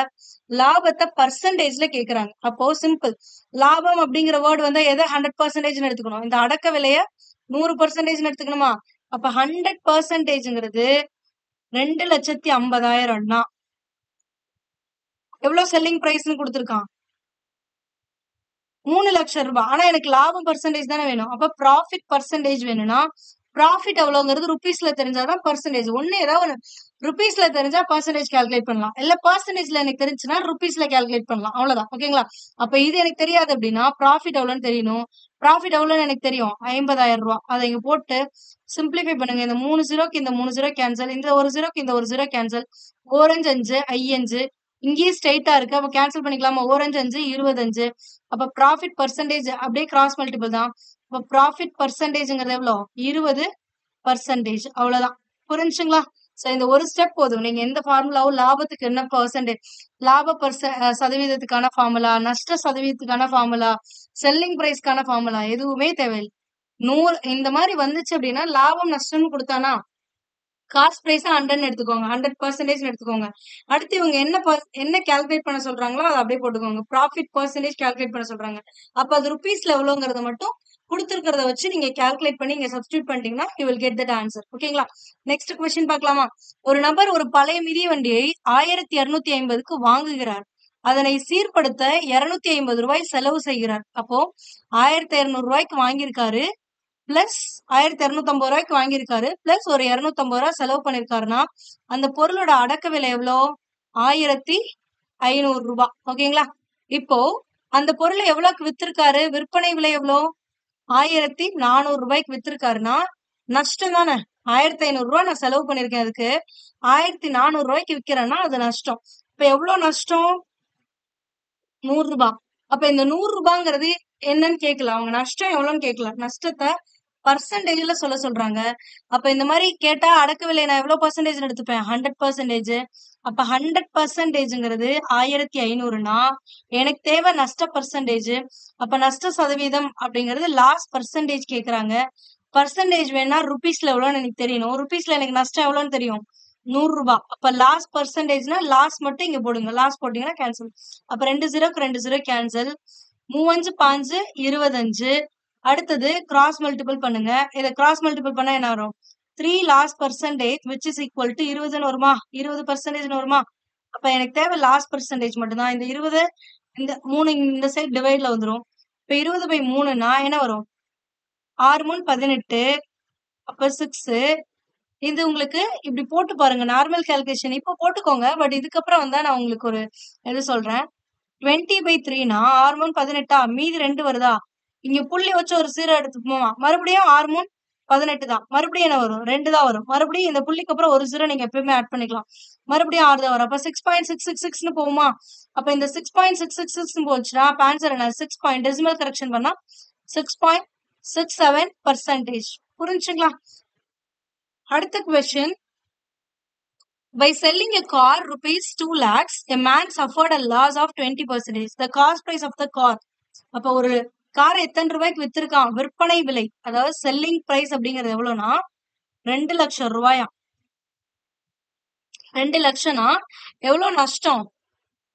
லாபத்தை பர்சன்டேஜ்ல கேக்குறாங்க. அப்போ சிம்பிள், லாபம் அப்படிங்கிற வேர்டு வந்து எதை 100% எடுத்துக்கணும்? இந்த அடக்க விலைய 100% எடுத்துக்கணுமா? அப்ப 100%ங்கிறது 2,50,000 எவ்வளவு செல்லிங் பிரைஸ்னு கொடுத்திருக்கான்? 3 லட்சம் ரூபாய். ஆனா எனக்கு லாபம் பர்சன்டேஜ் தானே வேணும். அப்ப ப்ராஃபிட் பர்சன்டேஜ் வேணும்னா ப்ராஃபிட் எவ்வளவுங்கிறது ருபீஸ்ல தெரிஞ்சாதான் பர்சன்டேஜ். ஒண்ணு ஏதாவது ருபீஸ்ல தெரிஞ்சா பர்சன்டேஜ் கால்குலேட் பண்ணலாம், இல்ல பர்சன்டேஜ்ல எனக்கு தெரிஞ்சுன்னா ருபீஸ்ல கால்குலேட் பண்ணலாம். அவ்வளவுதான். ஓகேங்களா? அப்ப இது எனக்கு தெரியாது அப்படின்னா ப்ராஃபிட் எவ்வளவுன்னு தெரியணும். ப்ராஃபிட் எவ்வளவுன்னு எனக்கு தெரியும், 50,000 ரூபாய். அதை இங்க போட்டு சிம்பிளிஃபை பண்ணுங்க. இந்த 3 ஜீரோக்கு இந்த 3 ஜீரோ கேன்சல், இந்த ஒரு ஜீரோக்கு இந்த ஒரு ஜீரோ கேன்சல். ஓரஞ்சு 5 5, இங்கேயும் ஸ்ட்ரைட்டா இருக்கு. அப்ப கேன்சல் பண்ணிக்கலாமா? ஓரஞ்சு 5 25. அப்ப ப்ராஃபிட் பர்சன்டேஜ் அப்படியே கிராஸ் மல்டிபிள் தான். அப்ப ப்ராஃபிட் பர்சன்டேஜ்ங்கிறது எவ்வளவு? 20%. அவ்வளவுதான். புரிஞ்சுங்களா? சோ இந்த ஒரு ஸ்டெப் போதும். நீங்க எந்த ஃபார்முலாவும் லாபத்துக்கு என்ன பர்சன்டேஜ், லாப சதவீதத்துக்கான ஃபார்முலா, நஷ்ட சதவீதத்துக்கான ஃபார்முலா, செல்லிங் பிரைஸ்க்கான ஃபார்முலா எதுவுமே தேவையில்லை. 100 இந்த மாதிரி வந்துச்சு அப்படின்னா லாபம் நஷ்டம்னு கொடுத்தானா காஸ்ட் பிரைஸ் 100 எடுத்துக்கோங்க, 100% எடுத்துக்கோங்க. அடுத்து இவங்க என்ன கால்குலேட் பண்ண சொல்றாங்களோ அதை அப்படியே போட்டுக்கோங்க. ப்ராஃபிட் பர்சன்டேஜ் கால்குலேட் பண்ண சொல்றாங்க. அப்ப அது ருபீஸ்ல எவ்வளவுங்கிறத மட்டும் கொடுத்திருக்கிறத வச்சு நீங்க கால்குலேட் பண்ணி இங்க சப்ஸ்டியூட் பண்ணிட்டீங்கன்னா you will get that answer. ஓகேங்களா? நெக்ஸ்ட் கொஸ்டின் பார்க்கலாமா? ஒரு நபர் ஒரு பழைய மிதிவண்டியை 1250க்கு வாங்குகிறார். அதனை சீர்படுத்த 250 ரூபாய் செலவு செய்கிறார். அப்போ 1200 ரூபாய்க்கு வாங்கியிருக்காரு, பிளஸ் 1250 ரூபாய்க்கு வாங்கியிருக்காரு, பிளஸ் ஒரு 250 ரூபாய் செலவு பண்ணிருக்காருன்னா அந்த பொருளோட அடக்க விலை எவ்வளோ? 1500 ரூபாய். ஓகேங்களா? இப்போ அந்த பொருளை எவ்வளவுக்கு வித்திருக்காரு? விற்பனை விலை எவ்வளோ? 1400 ரூபாய்க்கு வித்திருக்காருன்னா நஷ்டம் தானே. 1500 ரூபாய் நான் செலவு பண்ணிருக்கேன், அதுக்கு 1400 ரூபாய்க்கு விக்கிறேன்னா அது நஷ்டம். இப்ப எவ்வளவு நஷ்டம்? 100 ரூபாய். அப்ப இந்த 100 ரூபாங்கிறது என்னன்னு கேட்கல, அவங்க நஷ்டம் எவ்வளவுன்னு கேட்கல, நஷ்டத்தை பர்சன்டேஜ்ல சொல்ல சொல்றாங்க. அப்ப இந்த மாதிரி கேட்டா அடக்க விலை நான் எவ்வளவு பர்சன்டேஜ் எடுத்துப்பேன்? 100%. அப்ப 100%ங்கிறது 1500னா எனக்கு தேவை நஷ்ட பர்சன்டேஜ். அப்ப நஷ்ட சதவீதம் அப்படிங்கிறது லாஸ் பர்சன்டேஜ் கேக்குறாங்க. பர்சன்டேஜ் வேணா ருபீஸ்ல எவ்வளவுன்னு எனக்கு தெரியணும். ருபீஸ்ல எனக்கு நஷ்டம் எவ்வளவுன்னு தெரியும், ரூபாய். அப்ப லாஸ் பர்சன்டேஜ்னா லாஸ் மட்டும் இங்க போடுங்க. லாஸ் போட்டீங்கன்னா கேன்சல். அப்ப 2 0க்கு 2 0 கேன்சல். 3 5 25. அடுத்தது கிராஸ் மல்டிபிள் பண்ணுங்க. இதை கிராஸ் மல்டிபிள் பண்ணா என்ன வரும்? 3 loss percentage which is equal to 20ன்னு வருமா? 20% வருமா? அப்ப எனக்கு தேவை லாஸ் பர்சன்டேஜ் மட்டும்தான். இந்த 20 இந்த 3 இந்த சைடு டிவைட்ல வந்துரும். இப்ப 20/3ன்னா என்ன வரும்? 6 3 18. அப்ப 6. இது உங்களுக்கு இப்படி போட்டு பாருங்க. நார்மல் கால்குலேஷன் இப்போ போட்டுக்கோங்க. பட் இதுக்கப்புறம் வந்தா நான் உங்களுக்கு ஒரு இது சொல்றேன். 20/3னா 6 3 18 மீதி 2 வருதா? இங்க புள்ளி வச்சு ஒரு 0 எடுத்துப்போமா? மறுபடியும் 6 3 18 தான். மறுபடியும் என்ன வரும்? 2 தான் வரும். மறுபடியும் இந்த புள்ளிக்கு அப்புறம் ஒரு 0 நீங்க எப்பயுமே ஆட் பண்ணிக்கலாம். மறுபடியும் 6 தான் வரும். அப்ப 6.666ன்னு போகுமா? அப்ப இந்த 6.666 போச்சுன்னா அப்ப ஆன்சர் என்ன? 6 டெசிமல் கரெக்ஷன் பண்ணா 6.67%. புரிஞ்சுங்களா? அடுத்த question. By selling a car rupees 2 lakhs, a man suffered a loss of 20%. The cost price of the car. அப்ப ஒரு கார் எத்தனை ரூபாய்க்கு வித்திருக்கான்? விற்பனை விலை, அதாவது செல்லிங் பிரைஸ் அப்படிங்கிறது எவ்வளவுனா 2 லட்சம் ரூபாயா. 2 லட்சம்னா எவ்வளவு நஷ்டம்?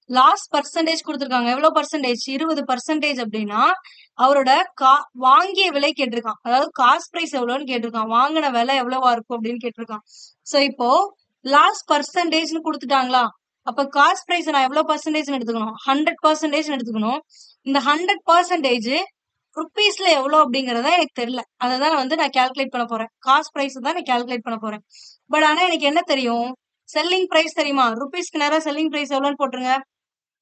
லாஸ் பர்சன்டேஜ் கொடுத்திருக்காங்க. எவ்வளவு பர்சன்டேஜ்? 20% அப்படின்னா அவரோட வாங்கிய விலை கேட்டிருக்கான். அதாவது காஸ்ட் பிரைஸ் எவ்வளவுன்னு கேட்டிருக்கான். வாங்கின விலை எவ்வளவா இருக்கும் அப்படின்னு கேட்டிருக்கான். சோ இப்போ லாஸ் பர்சன்டேஜ்னு கொடுத்துட்டாங்களா? அப்ப காஸ்ட் பிரைஸ் நான் எவ்வளவு பர்சன்டேஜ் எடுத்துக்கணும்? 100% எடுத்துக்கணும். இந்த 100% ருபீஸ்ல எவ்வளவு அப்படிங்கறத எனக்கு தெரியல. அததான் நான் கால்குலேட் பண்ண போறேன். காஸ்ட் பிரைஸ் தான் நான் கால்குலேட் பண்ண போறேன். பட் ஆனா எனக்கு என்ன தெரியும்? செல்லிங் பிரைஸ் தெரியுமா? ருபீஸ்க்கு நேரம் செல்லிங் பிரைஸ் எவ்வளவுன்னு போட்டுருங்க.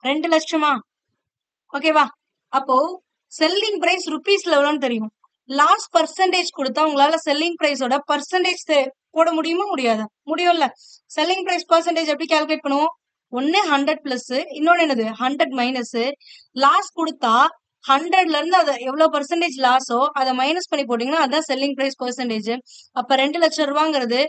2 லட்சமா? ஓகேவா? அப்போ செல்லிங் பிரைஸ் ருபீஸ்ல எவ்வளவுன்னு தெரியும். லாஸ்ட் பர்சன்டேஜ் கொடுத்தா உங்களால செல்லிங் பிரைஸோட பர்சன்டேஜ் போட முடியுமா? முடியாதா? முடியும்ல. செல்லிங் பிரைஸ் பர்சன்டேஜ் எப்படி கால்குலேட் பண்ணுவோம்? ஒன்னு 100 பிளஸ், இன்னொன்னு என்னது 100 மைனஸ். லாஸ் கொடுத்தா 100ல இருந்து அதை எவ்வளவு பர்சன்டேஜ் லாஸோ அதை மைனஸ் பண்ணி போட்டீங்கன்னா அதான் செல்லிங் பிரைஸ் பர்சன்டேஜ். அப்ப 2 லட்சம் ரூபாங்கிறது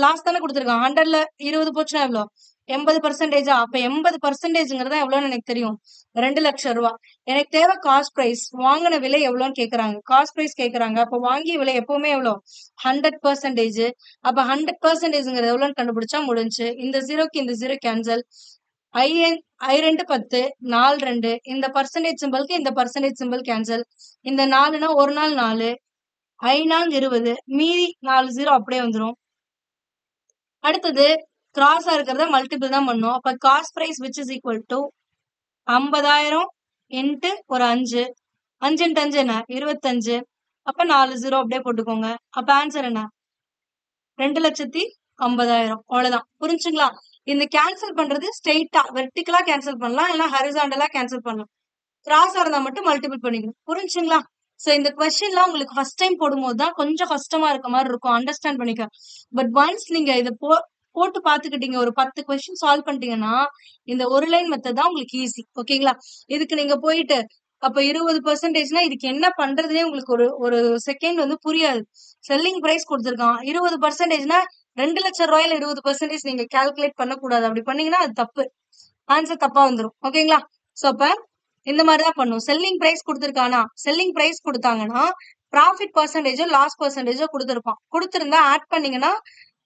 லாஸ் தானே கொடுத்துருக்கான். 100ல 20 போச்சுன்னா எவ்வளவு? 80%. அப்ப 80%ங்கிறத எவ்வளவுன்னு எனக்கு தெரியும். 2 லட்சம் ரூபாய். எனக்கு தேவை காஸ்ட் பிரைஸ். வாங்கின விலை எவ்வளவுன்னு கேக்குறாங்க. காஸ்ட் பிரைஸ் கேக்குறாங்க. அப்ப வாங்கிய விலை எப்பவுமே எவ்வளவு? 100%. அப்ப 100%ங்கிறது எவ்வளவுன்னு கண்டுபிடிச்சா முடிஞ்சு. இந்த 0க்கு இந்த 0 கேன்சல். I 2 10, 4 2. இந்த பர்சன்டேஜ் சிம்பிளுக்கு இந்த பர்சன்டேஜ் சிம்பிள் கேன்சல். இந்த 4னா ஒரு நாள் 4. I 4 20. மீதி 4 0 அப்படியே வந்துரும். அடுத்தது கிராஸா இருக்கிறத மல்டிபிள் தான் பண்ணும். அப்ப cost price which is equal to 50,000 into ஒரு 5. 5 இன்ட்டு 5 என்ன? 25. அப்ப 4 0 அப்படியே போட்டுக்கோங்க. அப்ப ஆன்சர் என்ன? 2,50,000. அவ்வளவுதான். புரிஞ்சுங்களா? இந்த கேன்சல் பண்றது ஸ்ட்ரெயிட்டா வெர்டிகலா கேன்சல் பண்ணலாம், இல்ல ஹரிசாண்டலா கேன்சல் பண்ணலாம். கிராஸா இருந்தா மட்டும் மல்டிபிள் பண்ணிக்கணும். புரிஞ்சுங்களா? சோ இந்த கொஸ்டின்லாம் உங்களுக்கு ஃபர்ஸ்ட் டைம் போடும்போது தான் கொஞ்சம் கஷ்டமா இருக்க மாதிரி இருக்கும். அண்டர்ஸ்டாண்ட் பண்ணிக்க. பட் ஒன்ஸ் நீங்க இதை போட்டு பாத்துக்கிட்டீங்க, ஒரு 10 கொஸ்டின் சால்வ் பண்ணிட்டீங்கன்னா இந்த ஒரு லைன் மெத்தட் தான் உங்களுக்கு ஈஸி. ஓகேங்களா? இதுக்கு நீங்க போயிட்டு அப்ப 20%னா இதுக்கு என்ன பண்றதுனே உங்களுக்கு ஒரு செகண்ட் புரியாது. Selling price கொடுத்திருக்கான். 20%னா 2 லட்சம் ரூபாயில 20% நீங்க கால்குலேட் பண்ணக்கூடாது. அப்படி பண்ணீங்கன்னா அது தப்பு. ஆன்சர் தப்பா வந்துரும். ஓகேங்களா? சோ அப்ப இந்த மாதிரிதான் பண்ணும். செல்லிங் பிரைஸ் கொடுத்திருக்கானா? செல்லிங் பிரைஸ் கொடுத்தாங்கன்னா ப்ராஃபிட் பர்சன்டேஜோ லாஸ் பர்சன்டேஜோ கொடுத்திருப்பான். கொடுத்திருந்தா ஆட் பண்ணீங்கன்னா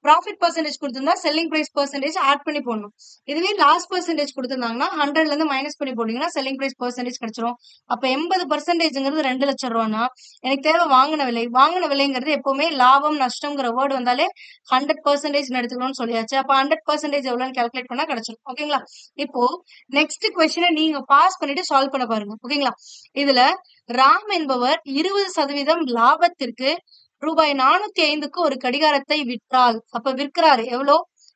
ப்ராஃபிட் பர்சன்டேஜ் கொடுத்திருந்தா செல்லிங் பிரைஸ் பர்சன்டேஜ் ஆட் பண்ணி போடணும். இதுவே லாஸ் பர்சன்டேஜ் கொடுத்திருந்தாங்கன்னா 100ல இருந்து மைனஸ் பண்ணி போட்டீங்கன்னா செல்லிங் பிரைஸ் பர்சன்டேஜ் கிடைச்சிரும். அப்ப 80%ங்கிறது 2 லட்சம் ரூபானா எனக்கு தேவை வாங்கின விலை. வாங்கின விலைங்கிறது எப்பவுமே லாபம் நஷ்டம்ங்கிற வேர்டு வந்தாலே 100% எடுத்துக்கணும்னு சொல்லியாச்சு. அப்ப 100% எவ்வளவுன்னு கால்குலேட் பண்ணா கிடைச்சிடும். ஓகேங்களா? இப்போ நெக்ஸ்ட் கொஸ்டினை நீங்க பாஸ் பண்ணிட்டு சால்வ் பண்ண பாருங்க. ஓகேங்களா? இதுல ராம் என்பவர் 20% லாபத்திற்கு ரூபாய் 405க்கு ஒரு கடிகாரத்தை விற்றால், அப்ப விற்கிறாரு எவ்வளோ?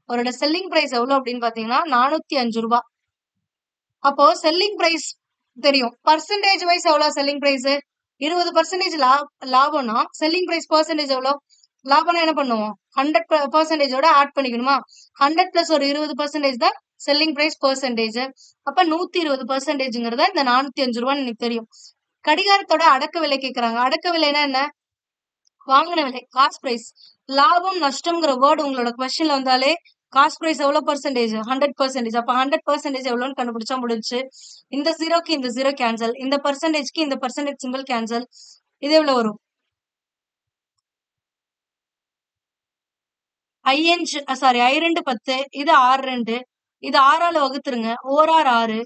அவரோட செல்லிங் பிரைஸ் எவ்வளவு அப்படின்னு பாத்தீங்கன்னா 405 ரூபாய். அப்போ செல்லிங் பிரைஸ் தெரியும். பர்சன்டேஜ் வைஸ் எவ்வளவு செல்லிங் பிரைஸ்? 20% லாபம்னா செல்லிங் பிரைஸ் பர்சன்டேஜ் எவ்வளவு? லாபம்னா என்ன பண்ணுவோம்? 100%ஓட ஆட் பண்ணிக்கணுமா? 100 பிளஸ் ஒரு 20% தான் செல்லிங் பிரைஸ் பர்சன்டேஜ். அப்ப 120%ங்கிறத இந்த 405 ரூபான்னு எனக்கு தெரியும். கடிகாரத்தோட அடக்க விலை கேக்குறாங்க. அடக்க விலைனா என்ன? வாங்கின விலை, காஸ்ட் பிரைஸ். லாபம் நஷ்டம்ங்கிற வேர்டு உங்களோட கொஸ்டின்ல வந்தாலே காஸ்ட் பிரைஸ் எவ்வளவு பர்சன்டேஜ்? 100%. அப்ப 100% எவ்வளவுன்னு கண்டுபிடிச்சா முடிஞ்சு. இந்த 0க்கு இந்த 0 கேன்சல். இந்த பர்சன்டேஜ்க்கு இந்த பர்சன்டேஜ் சிம்பிள் கேன்சல். இது எவ்வளவு வரும்? I 2 10, இது R 2, இது 6ஆல வகுத்துருங்க. ஓரார் 6,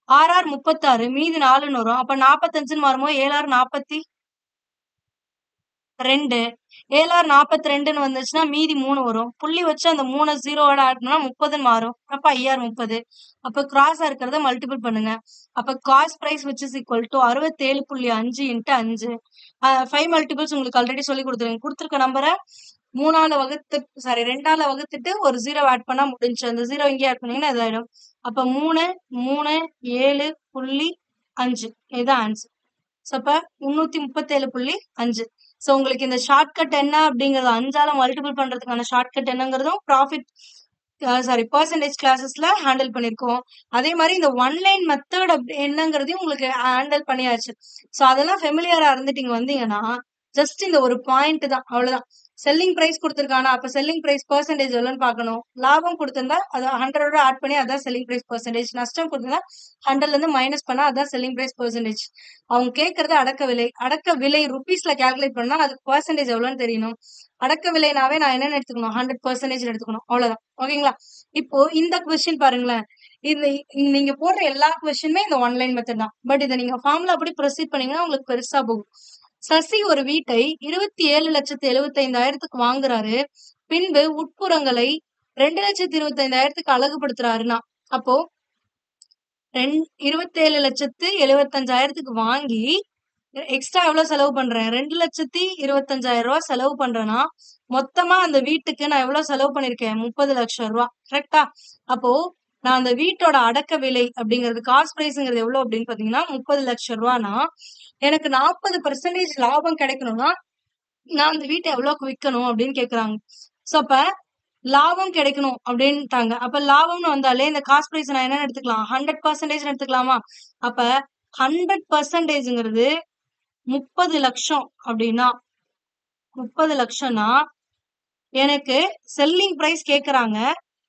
ஆர் 36, மீதி 4ன்னு வரும். அப்ப 45ன்னு மாறுமோ? 7 42, 7 42ன்னு வந்துச்சுன்னா மீதி 3 வரும். புள்ளி வச்சு அந்த 3 0வோட ஆட் பண்ணா 30ன்னு மாறும். அப்ப IR 30. அப்ப கிராஸா இருக்கிறத மல்டிபிள் பண்ணுங்க. அப்ப cost price which is equal to 67.5 into 5. 5 multiples உங்களுக்கு ஆல்ரெடி சொல்லி கொடுத்துருங்க. கொடுத்துருக்க நம்பரை 2ஆல வகுத்துட்டு ஒரு 0 ஆட் பண்ணா முடிஞ்சு. அந்த 0 இங்கே ஆட் பண்ணீங்கன்னா இதாயிடும். அப்ப 3 3 7.5 இதுதான் ஆன்சர். சோ அப்ப 337.5. சோ உங்களுக்கு இந்த ஷார்ட்கட் என்ன அப்படிங்கறது 5ஆல மல்டிபிள் பண்றதுக்கான ஷார்ட்கட் என்னங்கிறதும் ப்ராஃபிட் பெர்சன்டேஜ் கிளாஸஸ்ல ஹேண்டில் பண்ணிருக்கோம். அதே மாதிரி இந்த ஒன்லைன் மெத்தட் என்னங்கிறதையும் உங்களுக்கு ஹேண்டில் பண்ணியாச்சு. சோ அதெல்லாம் ஃபெமிலியரா இருந்துட்டீங்க வந்தீங்கன்னா ஜஸ்ட் இந்த ஒரு பாயிண்ட் தான், அவ்வளவுதான். செல்லிங் பிரைஸ் கொடுத்திருக்கானா அப்ப செல்லிங் பிரைஸ் பெர்சன்டேஜ் எவ்வளவுன்னு பார்க்கணும். லாபம் கொடுத்திருந்தா அது 100 ஆட் பண்ணி அதான் செல்லிங் பிரைஸ் பெர்சன்டேஜ். நஷ்டம் கொடுத்திருந்தா 100ல இருந்து மைனஸ் பண்ணா அதான் செல்லிங் பிரைஸ் பெர்சன்டேஜ். அவங்க கேட்கறது அடக்க விலை ருபீஸ்ல கால்குலேட் பண்ணா அதுக்கு பெர்சன்டேஜ் எவ்வளவுன்னு தெரியணும். அடக்க விலைனாவே நான் என்னன்னு எடுத்துக்கணும், 100% எடுத்துக்கணும், அவ்வளவுதான். ஓகேங்களா? இப்போ இந்த கொஸ்டின் பாருங்களேன். இது நீங்க போடுற எல்லா கொஸ்டினுமே இந்த ஒன்லைன் மெத்தட் தான். பட் இதை நீங்க ஃபார்முலா அப்படி ப்ரொசீட் பண்ணீங்கன்னா உங்களுக்கு பெருசா போகும். சசி ஒரு வீட்டை 27,75,000க்கு வாங்குறாரு. பின்பு உட்புறங்களை 2,25,000க்கு அழகுபடுத்துறாருன்னா அப்போ 27,75,000க்கு வாங்கி எக்ஸ்ட்ரா எவ்வளவு செலவு பண்றேன்? 2,25,000 ரூபாய் செலவு பண்றேன்னா மொத்தமா அந்த வீட்டுக்கு நான் எவ்வளவு செலவு பண்ணிருக்கேன்? 30 லட்சம் ரூபாய். கரெக்டா? அப்போ நான் அந்த வீட்டோட அடக்க விலை அப்படிங்கிறது காஸ்ட் பிரைஸ்ங்கிறது எவ்வளவு அப்படின்னு பாத்தீங்கன்னா 30 லட்சம் ரூபானா எனக்கு 40% லாபம் கிடைக்கணும்னா நான் அந்த வீட்டை எவ்வளவுக்கு விற்கணும் அப்படின்னு கேக்குறாங்க. சோ அப்ப லாபம் கிடைக்கணும் அப்படின்ட்டாங்க. அப்ப லாபம்னு வந்தாலே இந்த காஸ்ட் பிரைஸ் நான் என்ன எடுத்துக்கலாம்? 100% எடுத்துக்கலாமா? அப்ப 100%ங்கிறது 30 லட்சம் அப்படின்னா 30 லட்சம்னா எனக்கு செல்லிங் பிரைஸ் கேக்குறாங்க.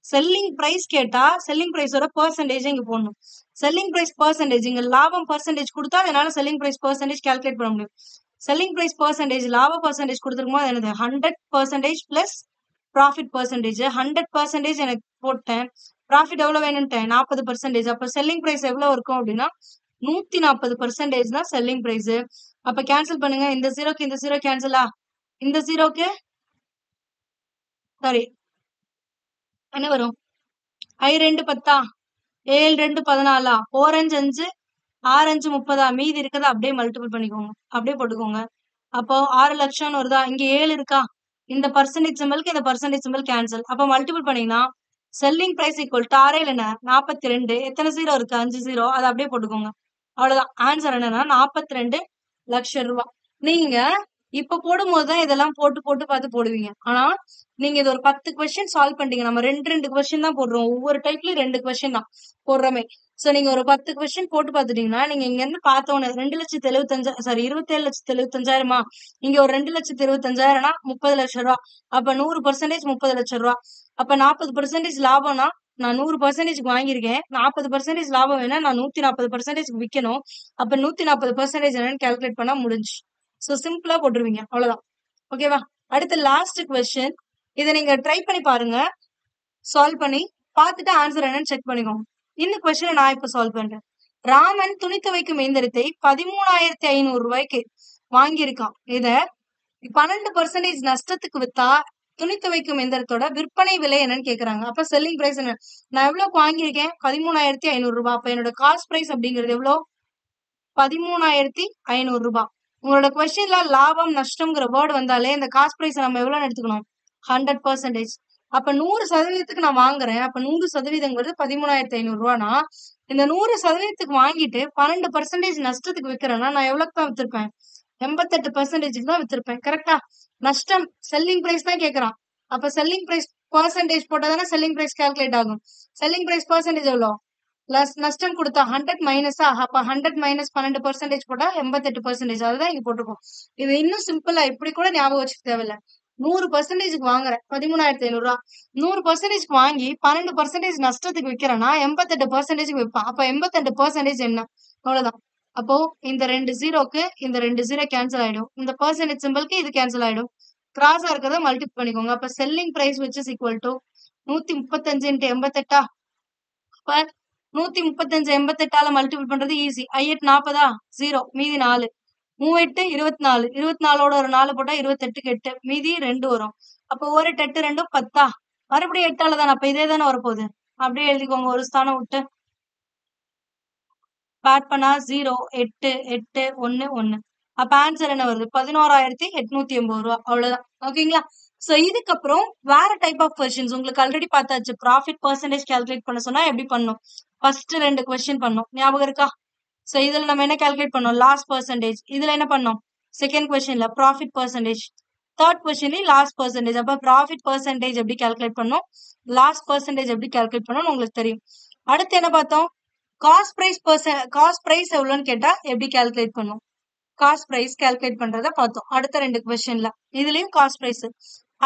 செல்லிங் பிரைஸ் கேட்டா செல்லிங் பிரைஸோட பெர்சன்டேஜ் இங்க போடணும். செல்லிங் பிரைஸ் பெர்சன்டேஜ் இங்க லாபம் பெர்சன்டேஜ் கொடுத்தா அதனால செல்லிங் பிரைஸ் பெர்சன்டேஜ் கால்குலேட் பண்ண முடியும். செல்லிங் பிரைஸ் பெர்சன்டேஜ் லாப பெர்சன்டேஜ் கொடுத்துருக்கும் போது என்னது 100% பிளஸ் ப்ராஃபிட் பெர்சன்டேஜ். 100% எனக்கு போட்டேன். ப்ராஃபிட் எவ்வளவு வேணும்ட்டேன்? 40%. அப்ப செல்லிங் பிரைஸ் எவ்வளவு இருக்கும் அப்படின்னா 140% தான் செல்லிங் பிரைஸ். அப்ப கேன்சல் பண்ணுங்க. இந்த ஜீரோக்கு இந்த ஜீரோ கேன்சலா? இந்த ஜீரோக்கு சாரி என்ன வரும்? I 2 10, 7 2 14, 4 5 5, 6 5 30. மீதி இருக்கதை அப்படியே மல்டிபிள் பண்ணிக்கோங்க, அப்படியே போட்டுக்கோங்க. அப்போ 6 லட்சம்னு வருதா? இங்க 7 இருக்கா? இந்த பர்சன்டேஜ் சிம்பிளுக்கு இந்த பர்சன்டேஜ் சிம்பிள் கேன்சல். அப்ப மல்டிபிள் பண்ணீங்கன்னா செல்லிங் பிரைஸ் ஈக்குவல் டு 6 என்ன 42. எத்தனை ஜீரோ இருக்கு? 5 ஜீரோ. அதை அப்படியே போட்டுக்கோங்க, அவ்வளவுதான். ஆன்சர் என்னன்னா 42 லட்சம் ரூபாய். நீங்க இப்ப போடும் போதுதான் இதெல்லாம் போட்டு போட்டு பார்த்து போடுவீங்க. ஆனா நீங்க இது ஒரு 10 கொஸ்டின் சால்வ் பண்ணிட்டீங்க. நம்ம 2 கொஸ்டின் தான் போடுறோம். ஒவ்வொரு டைப்லயும் 2 கொஸ்டின் தான் போடுறோமே. சோ நீங்க ஒரு 10 கொஸ்டின் போட்டு பாத்துட்டீங்கன்னா நீங்க இங்க இருந்து பார்த்தோன்னு 2,75,000 இங்க ஒரு 2,75,000 30 லட்சம் ரூபாய். அப்ப 100% 30 லட்சம் ரூபாய். அப்ப 40% லாபம்னா நான் 100% வாங்கியிருக்கேன். 40% லாபம் வேணா நான் 140% விற்கணும். அப்ப 140% என்னன்னு கால்குலேட் பண்ணா முடிஞ்சு. சோ சிம்பிளா போட்டுருவீங்க, அவ்வளவுதான். ஓகேவா? அடுத்து லாஸ்ட் கொஸ்டின். இதை நீங்க ட்ரை பண்ணி பாருங்க. சால்வ் பண்ணி பார்த்துட்டு ஆன்சர் என்னன்னு செக் பண்ணிக்கோங்க. இந்த கொஸ்டினை நான் இப்ப சால்வ் பண்றேன். ராமன் துணி துவைக்கும் இயந்திரத்தை 13,500 ரூபாய்க்கு வாங்கியிருக்கான். இத 12% நஷ்டத்துக்கு வித்தா துணி துவைக்கும் எந்திரத்தோட விற்பனை விலை என்னன்னு கேக்குறாங்க. அப்ப செல்லிங் பிரைஸ் என்ன? நான் எவ்வளவுக்கு வாங்கியிருக்கேன்? 13,500 ரூபாய். அப்ப என்னோட காஸ்ட் பிரைஸ் அப்படிங்கிறது எவ்வளவு? 13,500 ரூபாய். உங்களோட கொஸ்டின்ல லாபம் நஷ்டம்ங்கிற வேர்டு வந்தாலே இந்த காஸ்ட் பிரைஸ் நம்ம எவ்வளவு எடுத்துக்கணும்? 100%. அப்ப 100%க்கு நான் வாங்குறேன். அப்ப 100%ங்கிறது 13,500 ரூபானா இந்த 100%க்கு வாங்கிட்டு 12% நஷ்டத்துக்கு விற்கிறேன்னா நான் எவ்வளவுக்கு தான் வித்திருப்பேன்? 88%க்கு தான் வித்திருப்பேன். கரெக்டா? நஷ்டம் செல்லிங் பிரைஸ் தான் கேக்குறான். அப்ப செல்லிங் பிரைஸ் பெர்சன்டேஜ் போட்டாதானே செல்லிங் பிரைஸ் கால்குலேட் ஆகும். செல்லிங் பிரைஸ் பெர்சன்டேஜ் எவ்வளவு? நஷ்டம் கொடுத்தா 100 மைனஸா? அப்ப 100 மைனஸ் 12% போட்டா 88%. அதுதான் இங்க போட்டிருக்கோம். இது இன்னும் சிம்பிளா இப்படி கூட ஞாபகம் வச்சுக்க தேவையில்ல. 100%க்கு வாங்குறேன் 13,500 ரூபாய். 100%க்கு வாங்கி 12% நஷ்டத்துக்கு விற்கிறேன்னா 88%க்கு விற்பான். அப்ப 88% என்ன? அவ்வளவுதான். அப்போ இந்த 2 ஜீரோக்கு இந்த 2 ஜீரோ கேன்சல் ஆயிடும். இந்த பெர்சன்டேஜ் சிம்பிளுக்கு இது கேன்சல் ஆயிடும். கிராஸா இருக்கிறத மல்டிபிள் பண்ணிக்கோங்க. அப்ப selling price which is equal to 135 into 88. அப்ப 135 88ஆல மல்டிபிள் பண்றது ஈஸி. 5 40 0 மீதி 4 3 8 24 24ஓட ஒரு 4 போட்டா 28க்கு 8 மீதி 2 வரும். அப்ப ஒரு 8 2 10 மறுபடியும் 8ஆல தானே, அப்ப இதே தானே வரப்போகுது. அப்படியே எழுதிக்கோங்க ஒரு ஸ்தானம் விட்டு. பேட் பண்ணா 0 8 8 1 1. அப்ப ஆன்சர் என்ன வருது? 11,880 ரூபா. அவ்வளவுதான். ஓகேங்களா? சோ இதுக்கப்புறம் வேற டைப் ஆஃப் கொஸ்டின்ஸ் உங்களுக்கு ஆல்ரெடி பார்த்தாச்சு. ப்ராஃபிட் பெர்சன்டேஜ் கால்குலேட் பண்ண சொன்னா எப்படி பண்ணும்? ஃபர்ஸ்ட் 2 கொஸ்டின் பண்ணோம், ஞாபகம் இருக்கா? சோ இதுல நம்ம என்ன கால்குலேட் பண்ணோம்? Loss percentage. இதுல என்ன பண்ணோம்? செகண்ட் கொஸ்டின்ல ப்ராஃபிட் பெர்சன்டேஜ், தேர்ட் கொஸ்டின்ல லாஸ் பெர்சன்டேஜ். அப்ப ப்ராஃபிட் பெர்சன்டேஜ் எப்படி கால்குலேட் பண்ணோம், லாஸ் பெர்சன்டேஜ் எப்படி கால்குலேட் பண்ணணும் உங்களுக்கு தெரியும். அடுத்து என்ன பார்த்தோம்? காஸ்ட் பிரைஸ் எவ்வளவுன்னு கேட்டா எப்படி கால்குலேட் பண்ணும், காஸ்ட் பிரைஸ் கால்குலேட் பண்றத பார்த்தோம் அடுத்த 2 கொஸ்டின்ல. இதுலயும் காஸ்ட் பிரைஸ்.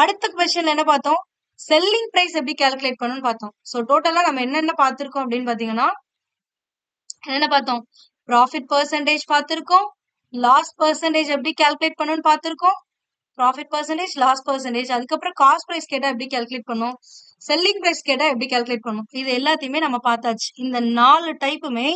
அடுத்த கொஸ்டின்ல என்ன பார்த்தோம்? செல்லிங் பிரைஸ் எப்படி கால்குலேட் பண்ணணும்னு பார்த்தோம். சோ டோட்டலா நம்ம என்னென்ன பார்த்திருக்கோம் அப்படின்னு பாத்தீங்கன்னா, என்ன பார்த்தோம்? ப்ராஃபிட் பெர்சன்டேஜ் பார்த்திருக்கோம், லாஸ் பெர்சன்டேஜ் எப்படி கால்குலேட் பண்ணணும்னு பார்த்திருக்கோம், ப்ராஃபிட் பெர்சன்டேஜ், லாஸ் பெர்சன்டேஜ். அதுக்கப்புறம் காஸ்ட் பிரைஸ் கேட்டா எப்படி கால்குலேட் பண்ணும், செல்லிங் பிரைஸ் கேட்டா எப்படி கால்குலேட் பண்ணும். இது எல்லாத்தையுமே நம்ம பார்த்தாச்சு. இந்த 4 டைப்புமே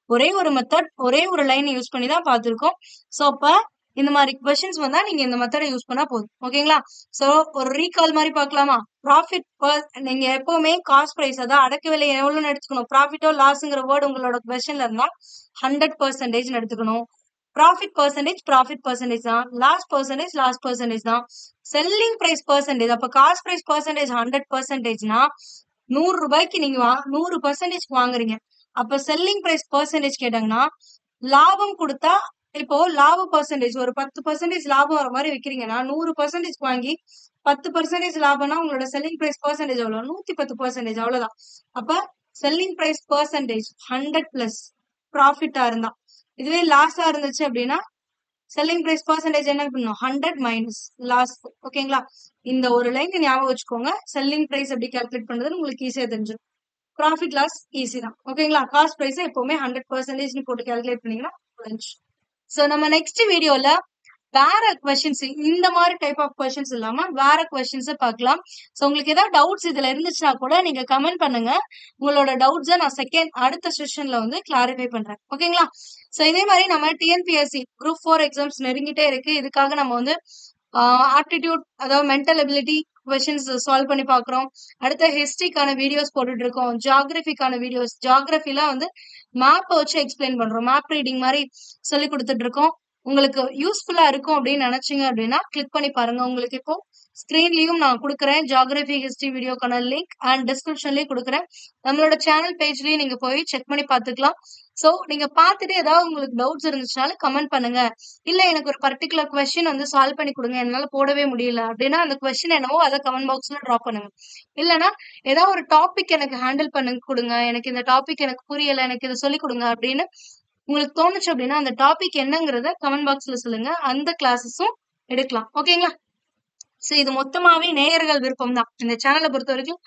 ஒரே ஒரு மெத்தட், ஒரே ஒரு லைன் யூஸ் பண்ணி தான் பார்த்திருக்கோம். சோ அப்ப இந்த மாதிரி கொஸ்டின்ஸ் வந்தா நீங்க இந்த மெத்தடை யூஸ் பண்ணா போதும். ஓகேங்களா? சோ ஒரு ரீகால் மாதிரி பார்க்கலாமா? ப்ராஃபிட் நீங்க எப்பவுமே காஸ்ட் பிரைஸ், அதான் அடக்க விலை எவ்வளவுன்னு எடுத்துக்கணும். ப்ராஃபிட்டோ லாஸ்ங்கிற வேர்டு உங்களோட கொஸ்டின்ல இருந்தா 100% எடுத்துக்கணும். ப்ராஃபிட் பெர்சன்டேஜ் தான், லாஸ் பெர்சன்டேஜ் தான், செல்லிங் பிரைஸ் பெர்சன்டேஜ். அப்ப காஸ்ட் பிரைஸ் பெர்சன்டேஜ் 100%னா 100 ரூபாய்க்கு நீங்க 100% வாங்குறீங்க. அப்ப செல்லிங் பிரைஸ் பெர்சன்டேஜ் கேட்டாங்கன்னா, லாபம் கொடுத்தா இப்போ லாப பெர்சன்டேஜ் ஒரு 10% லாபம் வர மாதிரி விக்கிறீங்கன்னா 100% வாங்கி 10% லாபம்னா உங்களோட செல்லிங் பிரைஸ் பெர்சன்டேஜ் எவ்வளவு? 110%. அவ்வளவுதான். அப்ப செல்லிங் பிரைஸ் பெர்சன்டேஜ் 100 பிளஸ் ப்ராஃபிட்டா இருந்தா, இதுவே லாஸா இருந்துச்சு அப்படின்னா செல்லிங் பிரைஸ் பெர்சன்டேஜ் என்ன பண்ணும்? 100 மைனஸ் லாஸ். ஓகேங்களா? இந்த ஒரு லைன் ஞாபகம் வச்சுக்கோங்க. செல்லிங் பிரைஸ் எப்படி கால்குலேட் பண்றதுன்னு உங்களுக்கு ஈஸியா தெரிஞ்சிடும். ப்ராஃபிட் லாஸ் ஈஸி தான். ஓகேங்களா? காஸ்ட் பிரைஸ் எப்பவுமே 100% போட்டு கால்குலேட் பண்ணீங்கன்னா முடிஞ்சு. சோ நம்ம நெக்ஸ்ட் வீடியோல வேற கொஸ்டின்ஸ், இந்த மாதிரி டைப் ஆஃப் கொஸ்டின்ஸ் இல்லாம வேற கொஸ்டின்ஸ் பார்க்கலாம். சோ உங்களுக்கு ஏதாவது டவுட்ஸ் இதுல இருந்துச்சுன்னா கூட நீங்க கமெண்ட் பண்ணுங்க. உங்களோட டவுட்ஸை நான் அடுத்த செஷன்ல வந்து கிளாரிஃபை பண்றேன். ஓகேங்களா? சோ இதே மாதிரி நம்ம டிஎன்பிஎஸ்சி குரூப் 4 எக்ஸாம்ஸ் நெருங்கிட்டே இருக்கு. இதுக்காக நம்ம வந்து ஆப்டிடியூட், அதாவது மென்டல் எபிலிட்டி கொஸ்டின்ஸ் சால்வ் பண்ணி பாக்குறோம். அடுத்த ஹிஸ்டரிக்கான வீடியோஸ் போட்டுட்டு இருக்கோம். ஜியாகிரபிக்கான வீடியோஸ், ஜியாகிரபிலாம் வந்து மேப் வச்சு எக்ஸ்பிளைன் பண்றோம். மேப் ரீடிங் மாதிரி சொல்லி கொடுத்துட்டு இருக்கோம். உங்களுக்கு யூஸ்ஃபுல்லா இருக்கும் அப்படின்னு நினைச்சீங்க அப்படின்னா கிளிக் பண்ணி பாருங்க. உங்களுக்கு இப்போ ஸ்கிரீன்லயும் நான் கொடுக்குறேன் ஜியாகிரபி ஹிஸ்டரி வீடியோக்கான லிங்க் அண்ட் டிஸ்கிரிப்ஷன்லயும் கொடுக்குறேன். நம்மளோட சேனல் பேஜ்லயும் நீங்க போய் செக் பண்ணி பாத்துக்கலாம். சோ நீங்க பாத்துட்டு ஏதாவது உங்களுக்கு டவுட்ஸ் இருந்துச்சுனாலும் கமெண்ட் பண்ணுங்க. இல்ல எனக்கு ஒரு பர்டிகுலர் கொஸ்டின் வந்து சால்வ் பண்ணி கொடுங்க, என்னால போடவே முடியல அப்படின்னா அந்த கொஸ்டின் என்னவோ அதை கமெண்ட் பாக்ஸ்ல டிராப் பண்ணுங்க. இல்லைன்னா ஏதாவது ஒரு டாபிக் எனக்கு ஹேண்டில் பண்ண கொடுங்க, எனக்கு இந்த டாபிக் எனக்கு புரியல, எனக்கு இதை சொல்லி கொடுங்க அப்படின்னு உங்களுக்கு தோணுச்சு அப்படின்னா அந்த டாபிக் என்னங்கிறத கமெண்ட் பாக்ஸ்ல சொல்லுங்க. அந்த கிளாஸஸும் எடுக்கலாம். ஓகேங்களா? சோ இது மொத்தமாவே நேயர்கள் விருப்பம் தான். இந்த சேனலை பொறுத்த வரைக்கும்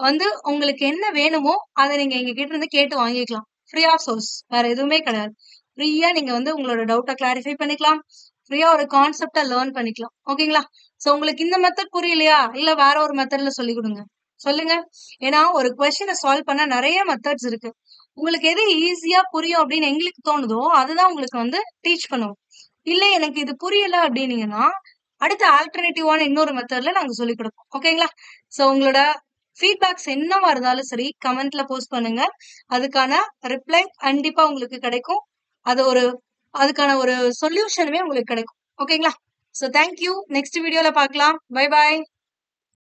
வந்து உங்களுக்கு என்ன வேணுமோ அதை நீங்க எங்க கிட்ட இருந்து கேட்டு வாங்கிக்கலாம். ஃப்ரீ ஆஃப் சோர்ஸ், வேற எதுவுமே கிடையாது. ஃப்ரீயா நீங்க வந்து உங்களோட டவுட்டை கிளாரிஃபை பண்ணிக்கலாம். ஃப்ரீயா ஒரு கான்செப்டை லேர்ன் பண்ணிக்கலாம். ஓகேங்களா? சோ உங்களுக்கு இந்த மெத்தட் புரியலையா, இல்ல வேற ஒரு மெத்தட்ல சொல்லி கொடுங்க, சொல்லுங்க. ஏன்னா ஒரு கொஸ்டினை சால்வ் பண்ண நிறைய மெத்தட்ஸ் இருக்கு. உங்களுக்கு எது ஈஸியா புரியும் அப்படின்னு எங்களுக்கு தோணுதோ அதுதான் உங்களுக்கு வந்து டீச் பண்ணுவோம். இல்ல எனக்கு இது புரியல அப்படின்னீங்கன்னா அடுத்த ஆல்டர்னேட்டிவான இன்னொரு மெத்தட்ல நாங்க சொல்லி கொடுப்போம். ஓகேங்களா? சோ உங்களோட ஃபீட்பேக்ஸ் என்னவா இருந்தாலும் சரி கமெண்ட்ல போஸ்ட் பண்ணுங்க. அதுக்கான ரிப்ளை கண்டிப்பா உங்களுக்கு கிடைக்கும். அதுக்கான ஒரு சொல்யூஷனுமே உங்களுக்கு கிடைக்கும். ஓகேங்களா? So thank you. நெக்ஸ்ட் வீடியோல பார்க்கலாம். Bye bye.